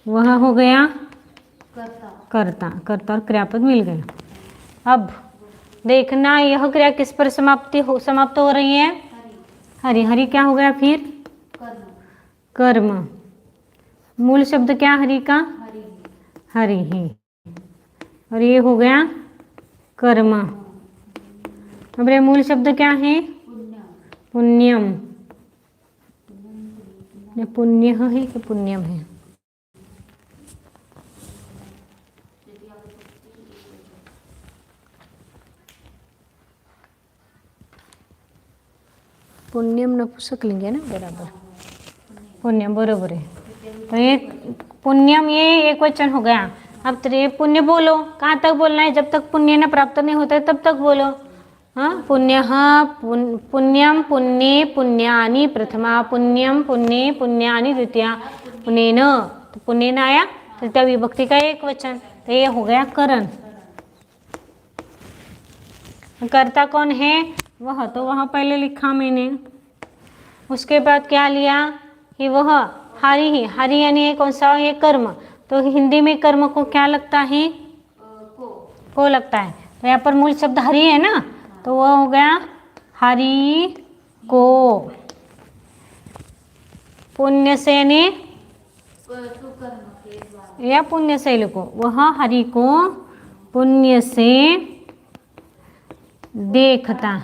वह हो गया कर्ता कर्ता। कर्ता और क्रियापद मिल गया। अब देखना, यह क्रिया किस पर समाप्त हो रही है? हरि हरि। हरि क्या हो गया फिर? कर्म कर्म। मूल शब्द क्या हरि का? हरि हरि ही, और ये हो गया कर्म। अब ये मूल शब्द क्या है? पुण्य पुण्यम। ये पुण्य है कि पुण्यम है? पुण्यम नपुंसक लिंग है ना, बराबर, पुण्यम बरोबर है। तो ये पुण्यम ये एक वचन हो गया। अब पुण्य बोलो, कहाँ तक बोलना है? जब तक पुण्य न प्राप्त नहीं होता है तब तक बोलो। हाँ, पुण्य पुण्यम पुण्ये पुण्यानि प्रथमा, पुण्यम पुण्ये पुण्यानि द्वितीया, पुण्येन, तो पुण्येन आया तृतीया विभक्ति का एक वचन, तो ये हो गया करण। कर्ता कौन है? वह, तो वह पहले लिखा मैंने। उसके बाद क्या लिया कि वह हरि ही, हरि यानी कौन सा? ये कर्म। तो हिंदी में कर्म को क्या लगता है? को लगता है। तो यहाँ पर मूल शब्द हरि है ना, तो वह हो गया हरि को। पुण्य से यानी सुकर्म के द्वारा या पुण्य से लिखो, वह हरि को पुण्य से देखता,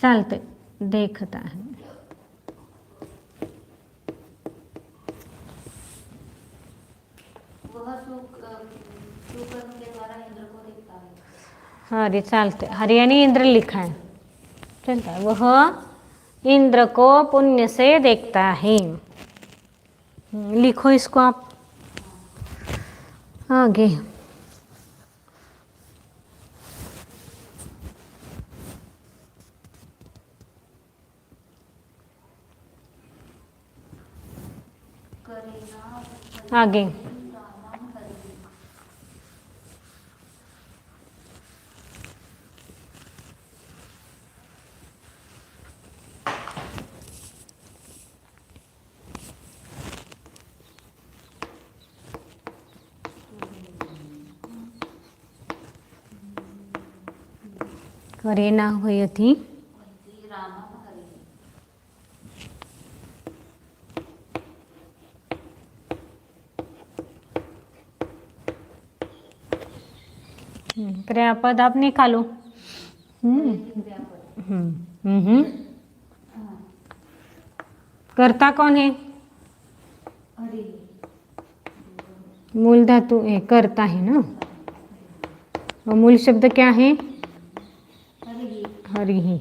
चलते देखता है। वह सुकर्म के द्वारा इंद्र को देखता है। हरि चलते, हरि यानी इंद्र लिखा है, चलता है। वह इंद्र को पुण्य से देखता है। लिखो इसको आप आगे। आगे करेना होयति रामः हरिः क्रियापद आप निकालो। क्रियापद कर्ता कौन है? हरिः मूल धातु है, कर्ता है ना। और मूल शब्द क्या है? हरिः हरि ही।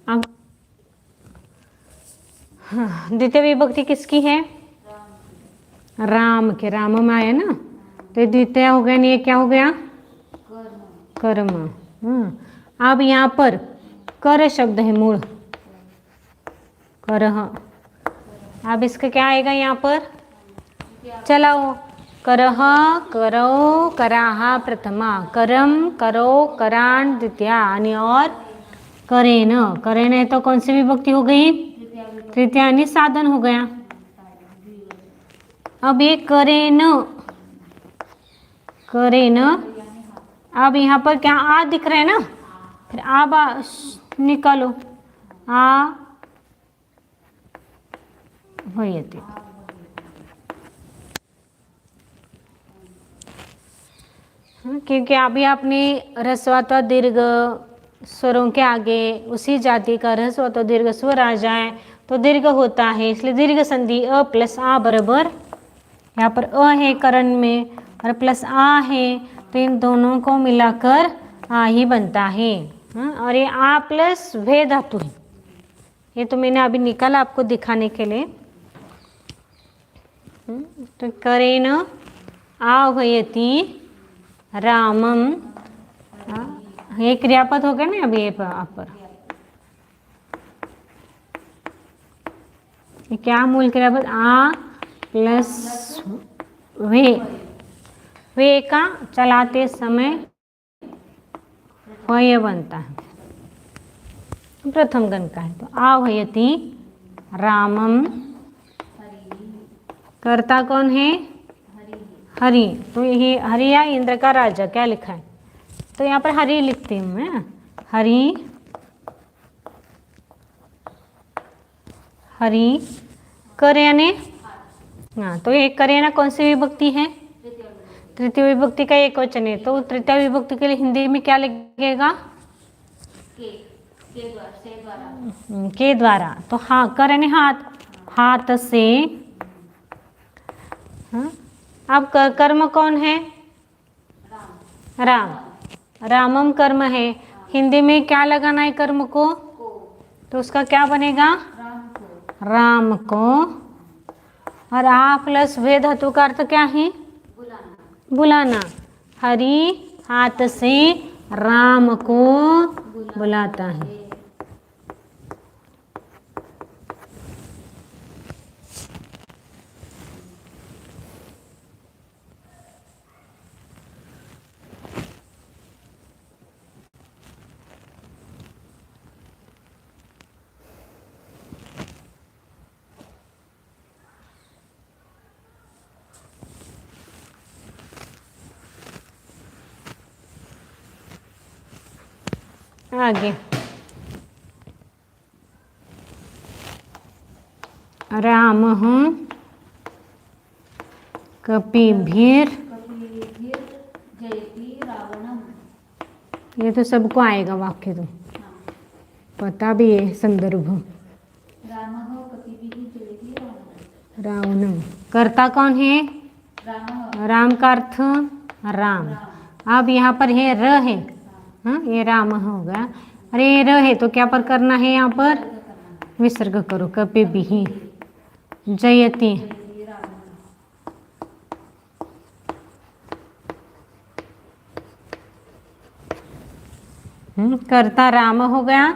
अब हाँ, द्वितीय विभक्ति किसकी है? राम के। राम में आया ना, तो द्वितीय हो गया, ये क्या हो गया? कर्म कर्म। अब यहाँ पर कर शब्द है, मूल करह। अब इसका क्या आएगा यहाँ पर? चलाओ। करह, करो, कराहा प्रथमा, करम, करो, करान द्वितीया, आणि और करेन। करेन है तो कौन सी विभक्ति हो गई? तृतीया, यानी साधन हो गया। अब ये करेन, करेन। अब यहाँ पर क्या आ दिख रहा है ना, फिर आ निकालो। आ होयति। क्योंकि अभी आपने ह्रस्व अथवा दीर्घ स्वरों के आगे उसी जाति का ह्रस्व अथवा दीर्घ स्वर आ जाए तो दीर्घ होता है, इसलिए दीर्घ संधि अ प्लस आ बराबर, यहाँ पर अ है करण में और प्लस आ है, तो इन दोनों को मिलाकर आ ही बनता है। और ये आ प्लस वे धातु है, ये तो मैंने अभी निकाला आपको दिखाने के लिए। तो करेन आह्वयति रामम, ये क्रियापद हो गया ना अभी ये पर। ये क्या मूल क्रियापद? आ प्लस वे का चलाते समय वय बनता है, प्रथम गण का है। तो आह्वयति रामम, कर्ता कौन है? हरि। तो ये हरि या इंद्र का राजा क्या लिखा है? तो यहाँ पर हरि लिखती हूँ मैं। हरि, हरि कर यानी, हाँ, तो ये कर यानी कौन सी विभक्ति है? तृतीय विभक्ति का एक वचन है, तो तृतीय विभक्ति के लिए हिंदी में क्या लगेगा? के द्वारा। तो हाँ, कर यानी हाथ, हाथ से। हाँ? अब कर्म कौन है? राम। रामम कर्म है, हिंदी में क्या लगाना है कर्म को? तो उसका क्या बनेगा? राम को। और आ प्लस वे धातु का अर्थ क्या है? बुलाना। हरि हाथ से राम को बुलाता है। आगे रामः कपिभिर, जयति रावणम। ये तो सबको आएगा वाक्य, तो पता भी है संदर्भ। रामः कपिभिः जयति रावणम। रावणम, कर्ता कौन है? रामः। राम का अर्थ राम। अब यहाँ पर है र है, हाँ, ये राम होगा। अरे ये र है तो क्या पर करना है? यहाँ पर विसर्ग करो। कपिभिः जयति, कर्ता राम हो गया।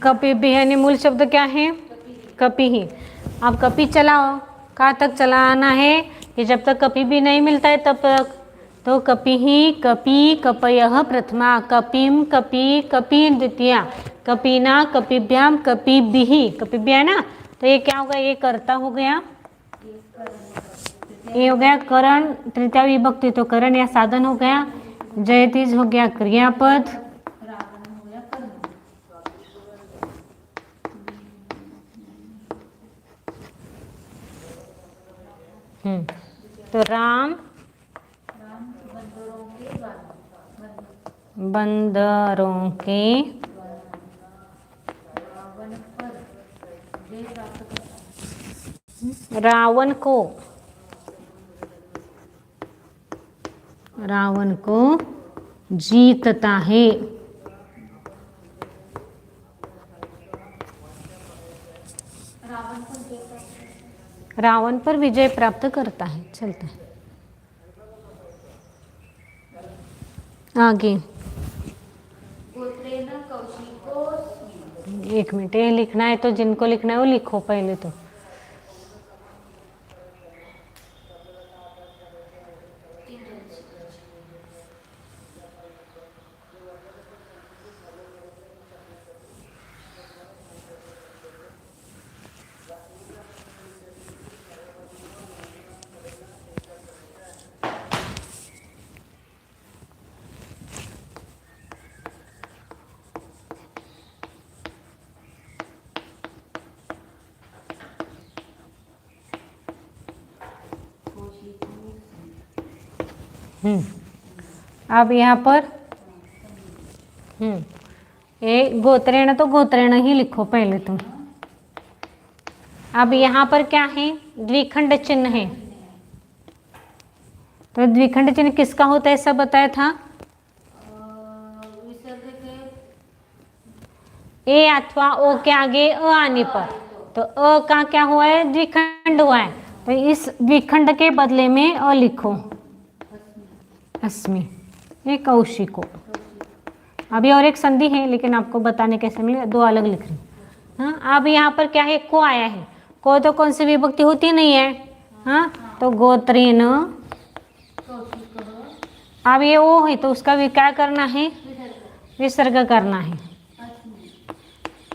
कपिभिः यानी मूल शब्द क्या है? कपि। अब कपि चलाओ, कहाँ तक चलाना है? कि जब तक कपि भी नहीं मिलता है तब तक। तो कपिहि, कपि, कपयः प्रथमा, कपिम, कपि, कपि द्वितीया, कपिना, कपिभ्याम, कपिभिः। कपिभ्या है ना, तो ये क्या होगा? ये कर्ता हो गया, ये हो गया करण, तृतीया विभक्ति तो करण या साधन हो गया। जयतीज हो गया क्रियापद, रावण हो गया कर्म। तो राम राम बंदरों के द्वारा, बंदरों के रावण पर जय प्राप्त करता है। रावण को जीतता है। रावण पर विजय प्राप्त करता है। चलता है आगे। गोत्रेण कौशिको। एक मिनट, ये लिखना है तो जिनको लिखना है वो लिखो पहले तो। अब यहाँ पर ये गोत्रेण तो गोत्रेण ही लिखो पहले तो। अब यहाँ पर क्या है, द्विखंड चिन्ह है। तो द्विखंड चिन्ह किसका होता है सब बताया था। विसर्ग के ए अथवा ओ के आगे अ आने पर, तो अ का क्या हुआ है, द्विखंड हुआ है। तो इस द्विखंड के बदले में अ लिखो, अस्मि। ये कौशिको। अभी और एक संधि है लेकिन आपको बताने कैसे मिले, दो अलग लिख रही। हाँ, अब यहाँ पर क्या है, को आया है। को तो कौन सी विभक्ति होती नहीं है। हाँ, तो गोत्रेण। अब ये ओ है तो उसका भी क्या करना है, विसर्ग करना है।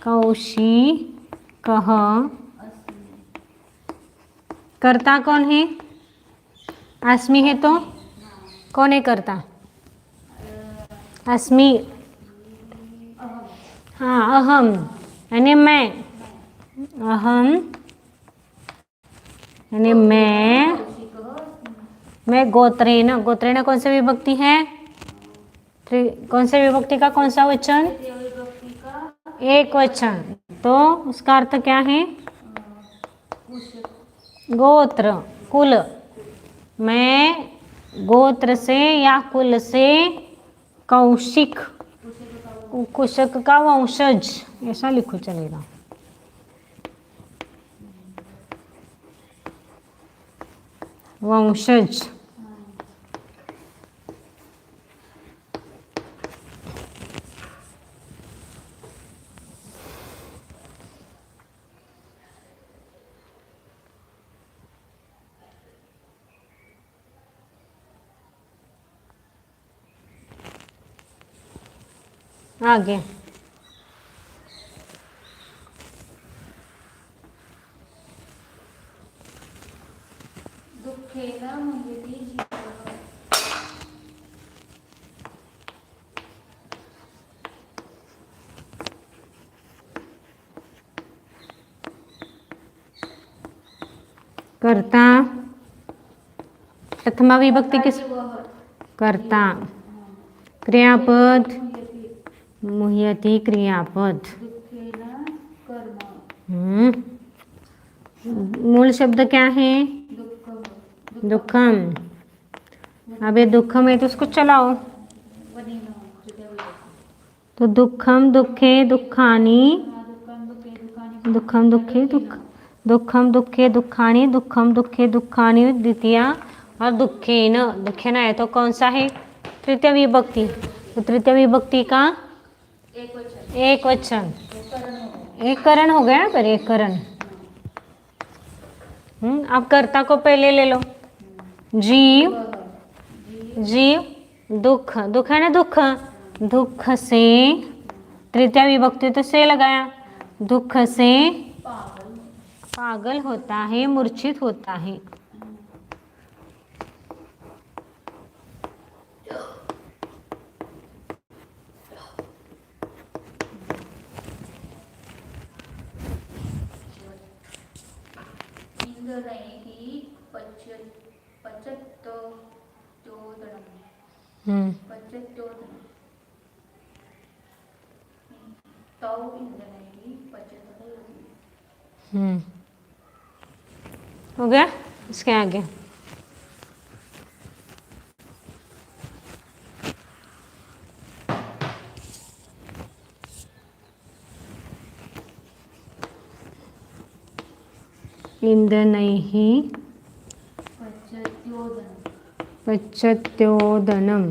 कौशी कह। कर्ता कौन है, अस्मि है तो कौन है कर्ता, अस्मि। हाँ, अहम यानी मैं, अहम यानी मैं गोत्रेण। गोत्रेण कौन सी विभक्ति है, कौन सी विभक्ति का कौन सा वचन, एक वचन। तो उसका अर्थ क्या है, गोत्र, कुल। मैं गोत्र से या कुल से कौशिक, कुशक का वंशज, ऐसा लिखो चलेगा। वंशज। आगे दुःखेन मुह्यति जीवः। कर्ता, प्रथमा विभक्ति किस, कर्ता। क्रियापद, मुह्यति क्रियापद। दुःखेन कर्म। मूल शब्द क्या है, दुःखम। दुखम। अब ये दुखम है तो उसको चलाओ। तो दुखम दुखे दुखानी, दुखम दुखे दुख, दुखम दुखे दुखानी, दुखम दुखे दुखानी द्वितीया, और दुखेन। दुखेन है तो कौन सा है, तृतीय विभक्ति। तो तृतीय विभक्ति का एक वचन, एक करण हो गया पर एक करण। अब कर्ता को पहले ले लो, जीव, जीव, दुख, दुख है ना, दुख, दुख से, तृतीय विभक्ति तो से लगाया, दुख से पागल होता है, मूर्छित होता है। पचत्योदनं तौ इंधनैः पचतः। हो गया। इसके आगे इंधनैः पचत्योदनम।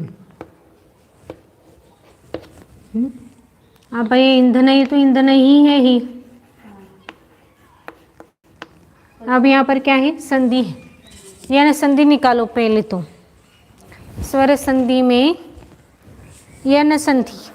अब ये ईंधन ही तो ईंधन ही है ही। अब यहाँ पर क्या है? संधि है। यन संधि निकालो पहले तो। स्वर संधि में यन संधि,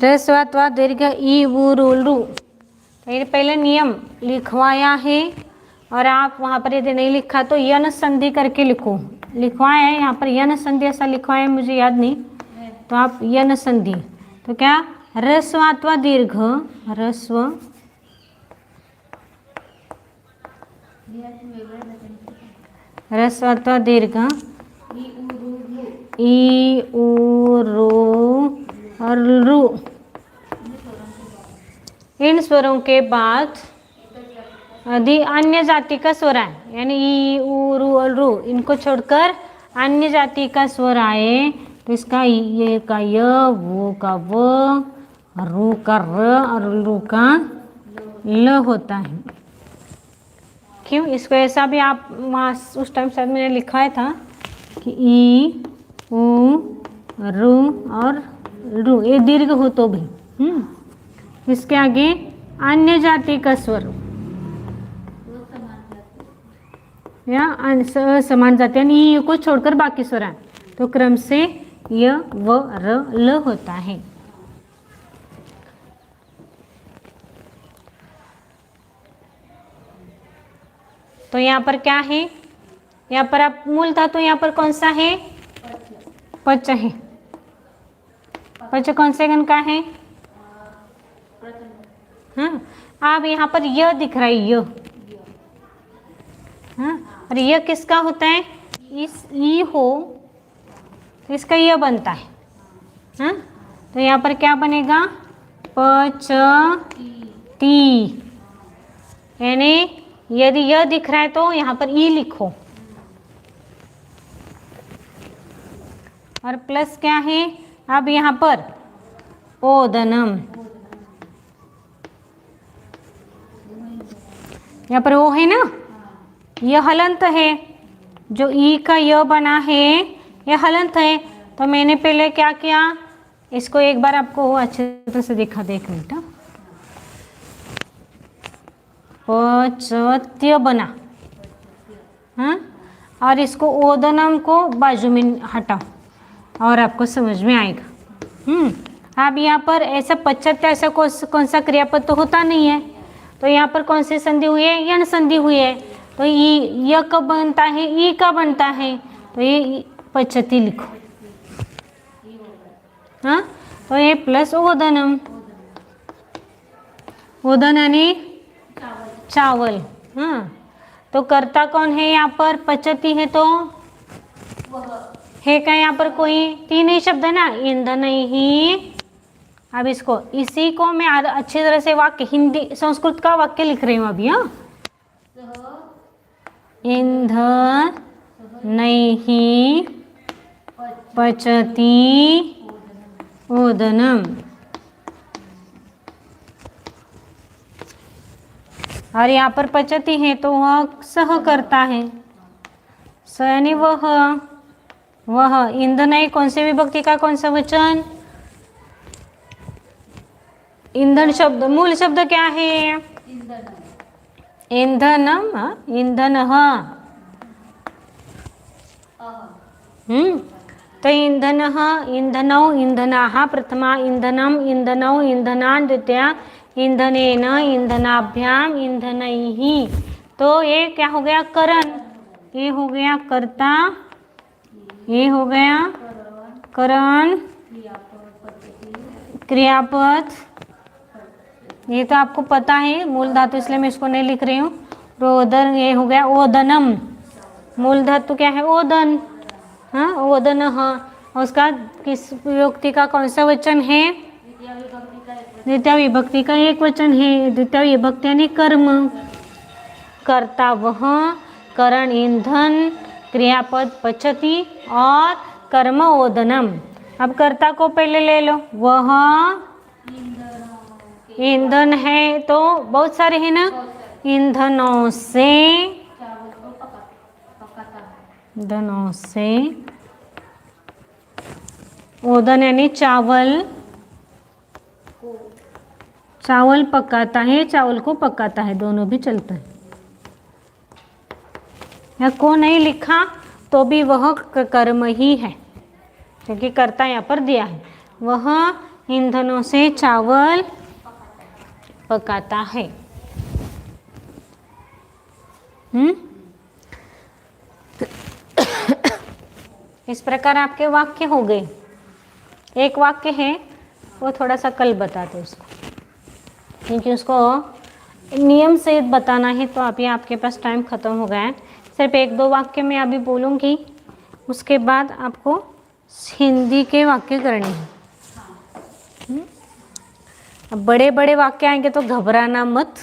ह्रस्व दीर्घ ई ऊ रू लू। तो ये पहले नियम लिखवाया है और आप वहाँ पर यदि नहीं लिखा तो यन संधि करके लिखो। लिखवाया है यहाँ पर यन संधि, ऐसा लिखवाया है मुझे याद नहीं, तो आप यन संधि। तो क्या? ह्रस्व दीर्घ, ह्रस्व दीर्घ ई ऊ रू और रू, इन स्वरों के बाद यदि अन्य जाति का स्वर आए, यानी ई ऊ रू और रू, इनको छोड़कर अन्य जाति का स्वर आए तो इसका ये का य, वो का व, रू का र और लू का ल होता है। क्यों? इसको ऐसा भी आप वहाँ उस टाइम शायद मैंने लिखा था कि ई ऊ रू और रू ये दीर्घ हो तो भी इसके आगे अन्य जाति का स्वर या समान जाति यानी ई को छोड़कर बाकी स्वर है तो क्रम से य व र ल होता है। तो यहाँ पर क्या है? यहाँ पर आप मूल धातु यहाँ पर कौन सा है? पच है। पच कौन से गण का है? हाँ, अब यहाँ पर य दिख रहा है, य। हाँ, और य किसका होता है? इस ई हो तो इसका य बनता है। हाँ, तो यहाँ पर क्या बनेगा? पचती, यानी यदि य दिख रहा है तो यहाँ पर ई लिखो और प्लस क्या है? अब यहाँ पर ओदनम, यहाँ पर ओ है ना, यह हलंत है। जो ई का य बना है यह हलंत है। तो मैंने पहले क्या किया, इसको एक बार आपको अच्छे तरह से दिखा दे, एक मिनट। पचत्य बना, हाँ, और इसको ओदनम को बाजू में हटाओ और आपको समझ में आएगा। अब यहाँ पर ऐसा पचत्य ऐसा कौन सा क्रियापद तो होता नहीं है, तो यहाँ पर कौन सी संधि हुई है? यन संधि हुई है। तो य कब बनता है? ई का बनता है, तो ये पचती लिखो। हाँ, तो ये प्लस ओदनम, ओदन यानी चावल। हाँ, तो कर्ता कौन है यहाँ पर? पचती है तो है क्या यहाँ पर कोई? तीन ही शब्द है ना, ईंधन ही। अब इसको इसी को मैं अच्छी तरह से वाक्य हिंदी संस्कृत का वाक्य लिख रही हूँ अभी। हाँ, ईंधन नहीं पचती ओदनम। और यहाँ पर पचती है तो वह सह करता है, स यानी वह। ईंधन है कौन से विभक्ति का कौन सा वचन? ईंधन शब्द मूल शब्द क्या है? ईंधनम, ईंधन। तो ईंधनः ईंधनौ ईंधनाः प्रथमा ईंधनम् ईंधनौ ईंधनान् द्वितीया ईंधनेन ईंधनाभ्याम ईंधनैः। तो ये क्या हो गया करण, ये हो गया कर्ता, ये हो गया करण क्रियापद। ये तो आपको पता है मूल धातु, इसलिए मैं इसको नहीं लिख रही हूँ। रोदन ये हो गया ओदनम, मूल धातु क्या है ओदन, हाँ ओदन। हाँ उसका किस विभक्ति का कौन सा वचन है, द्वितीय विभक्ति का एक वचन है। द्वितीय विभक्ति यानी कर्म, कर्ता वह, करण ईंधन, क्रियापद पचती और कर्म ओदनम। अब कर्ता को पहले ले लो, वह ईंधन है तो बहुत सारे हैं ना, ईंधनों से, ईंधनों से ओदन यानी चावल, चावल पकाता है, चावल को पकाता है, दोनों भी चलता है। या को नहीं लिखा तो भी वह कर्म ही है, क्योंकि कर्ता यहाँ पर दिया है। वह ईंधनों से चावल पकाता है। इस प्रकार आपके वाक्य हो गए। एक वाक्य है वो थोड़ा सा कल बताते उसको, क्योंकि उसको नियम सहित बताना है। तो अभी आपके पास टाइम ख़त्म हो गया है। सिर्फ एक दो वाक्य मैं अभी बोलूँगी, उसके बाद आपको हिंदी के वाक्य करने हैं। अब बड़े बड़े वाक्य आएंगे तो घबराना मत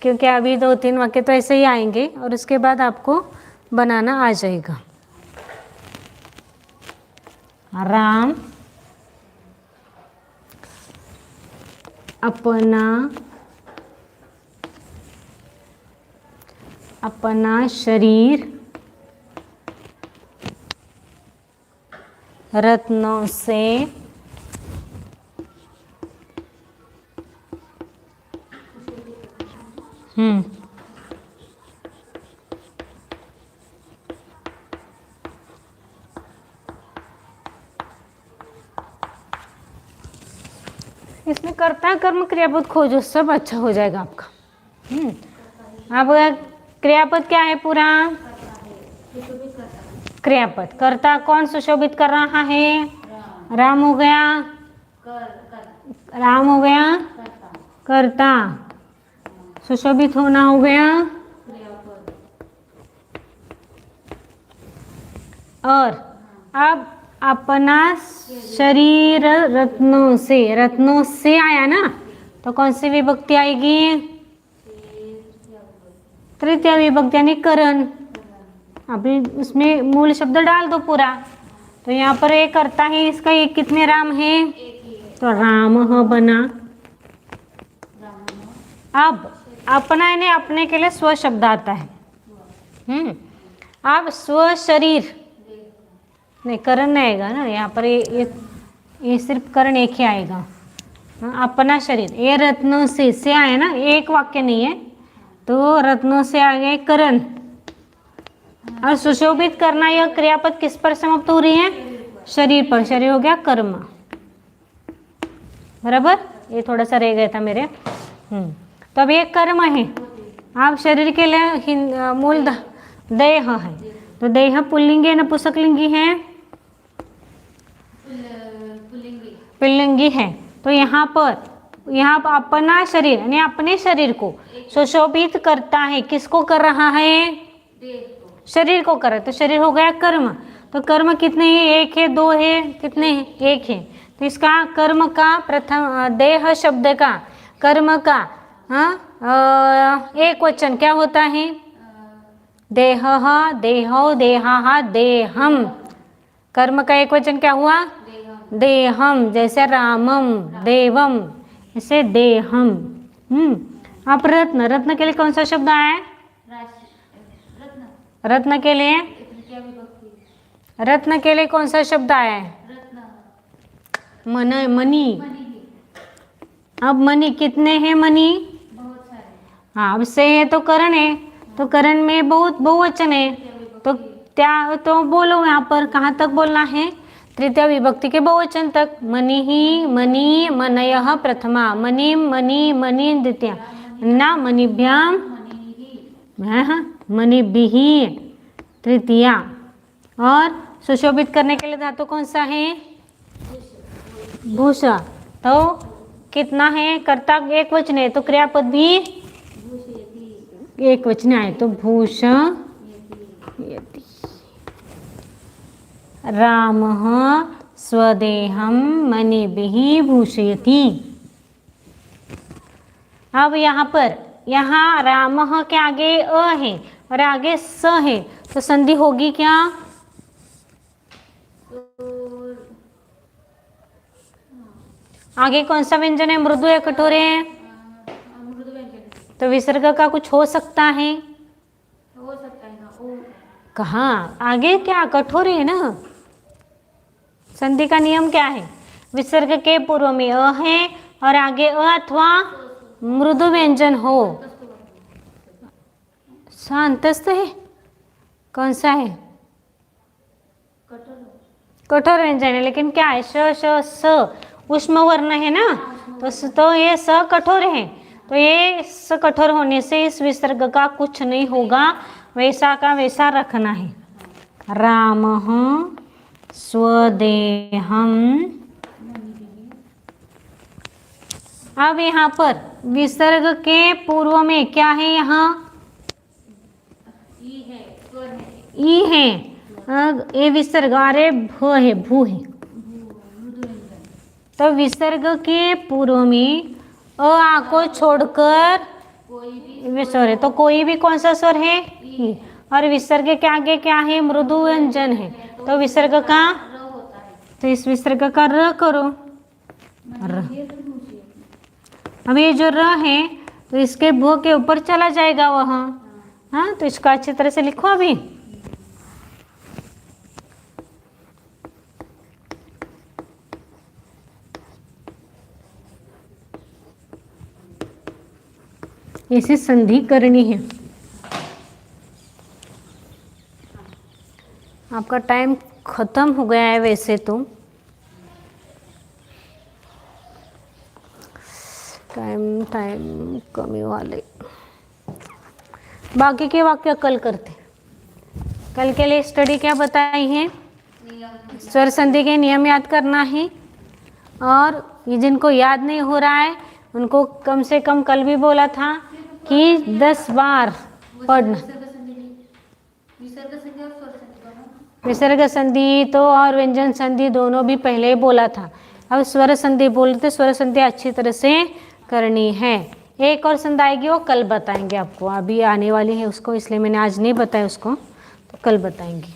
क्योंकि अभी 2-3 वाक्य तो ऐसे ही आएंगे और उसके बाद आपको बनाना आ जाएगा। राम अपना शरीर रत्नों से इसमें कर्ता कर्म क्रियापद खोजो, सब अच्छा हो जाएगा आपका। अब क्रियापद क्या है पूरा, क्रियापद। कर्ता कौन सुशोभित कर रहा है, राम हो गया, राम हो गया कर्ता, सुशोभित होना हो गया, और अब अपना शरीर रत्नों से, रत्नों से आया ना, तो कौन सी विभक्ति आएगी, तृतीय विभक्ति यानी करण। अभी उसमें मूल शब्द डाल दो पूरा। तो यहाँ पर एक करता है, इसका एक कितने राम है, तो राम बना। अब अपना यानी अपने के लिए स्व शब्द आता है। अब स्व शरीर नहीं, करण नहीं आएगा ना यहाँ पर, ये सिर्फ करण एक ही आएगा। अपना शरीर, ये रत्नों से आए ना, एक वाक्य नहीं है, तो रत्नों से आ गए करण। और सुशोभित करना, यह क्रियापद किस पर समाप्त हो रही है, शरीर पर। शरीर हो गया कर्म, बराबर। ये थोड़ा सा रह गया था मेरे। तो अब ये कर्म है। आप शरीर के लिए मूल देह है, तो देह पुल्लिंगी है नपुंसकलिंगी है, पुल्लिंगी है। तो यहाँ पर अपना शरीर यानी अपने शरीर को सुशोभित करता है। किसको कर रहा है, शरीर को कर रहा है। तो शरीर हो गया कर्म। तो कर्म कितने हैं, एक है, दो है, कितने हैं, एक है। तो इसका कर्म का प्रथम देह शब्द का कर्म का एक वचन क्या होता है, देह, देहो, देहा, देहम। कर्म का एक वचन क्या हुआ, देहम। जैसे रामम, देवम, ऐसे देहम। अब रत्न, रत्न के लिए कौन सा शब्द आया है, रत्न के लिए, रत्न के लिए कौन सा शब्द आया है, मनी। अब मनी कितने हैं, मनी, हाँ। अब से है तो करण है, तो करण में बहुत बहुवचन है, तो तृतीया तो बोलो यहाँ पर कहाँ तक बोलना है? तृतीय विभक्ति के बहुवचन तक। मनिहि मनी मनयः प्रथमा, मनी मनी मनी द्वितीया, ना मनिभ्याम मनिभिः तृतीया। और सुशोभित करने के लिए धातु कौन सा है? भूषा। तो कितना है? कर्ता एक वचन है तो क्रियापद भी एक वचन आए तो भूषयति। रामः स्वदेहं मणिभिः भूषयति। अब यहाँ पर रामः के आगे अ है और आगे स है तो संधि होगी क्या? आगे कौन सा व्यंजन है? मृदु या कठोर है? मृदु व्यंजन तो विसर्ग का कुछ हो सकता है? हो सकता है ना। ओ कहाँ? आगे क्या कठोर है ना। संधि का नियम क्या है? विसर्ग के पूर्व में अ है और आगे अ अथवा मृदु व्यंजन हो। शांतस्थ है? कौन सा है? कठोर व्यंजन है, लेकिन क्या है? श श स उष्म वर्ण है ना, तो ये स कठोर है। तो ये स कठोर होने से इस विसर्ग का कुछ नहीं होगा, वैसा का वैसा रखना है। रामः स्वदेहं। अब यहाँ पर विसर्ग के पूर्व में क्या है? यहाँ ई है, स्वर है, ई है। ये विसर्ग अरे भ है, भू है। मृदु व्यंजन। तो विसर्ग के पूर्व में आ को छोड़कर कोई भी स्वर है तो कोई भी कौन सा स्वर है? ई। और विसर्ग के आगे क्या है? मृदु व्यंजन है तो विसर्ग का र होता है। तो इस विसर्ग का र करो। र। अब ये जो र है तो इसके भ के ऊपर चला जाएगा वह। हाँ, तो इसको अच्छी तरह से लिखो अभी। ऐसी संधि करनी है। आपका टाइम खत्म हो गया है वैसे तो। टाइम कमी वाले बाकी के वाक्य कल करते। कल के लिए स्टडी क्या बताई है? स्वर संधि के नियम याद करना है। और ये जिनको याद नहीं हो रहा है उनको कम से कम कल भी बोला था कि 10 बार पढ़ना। विसर्ग संधि और स्वर संधि दोनों। विसर्ग संधि तो और व्यंजन संधि दोनों भी पहले ही बोला था। अब स्वर संधि बोलते, स्वर संधि अच्छी तरह से करनी है। एक और संधि आएगी वो कल बताएंगे आपको, अभी आने वाली है उसको, इसलिए मैंने आज नहीं बताया उसको, तो कल बताएंगे।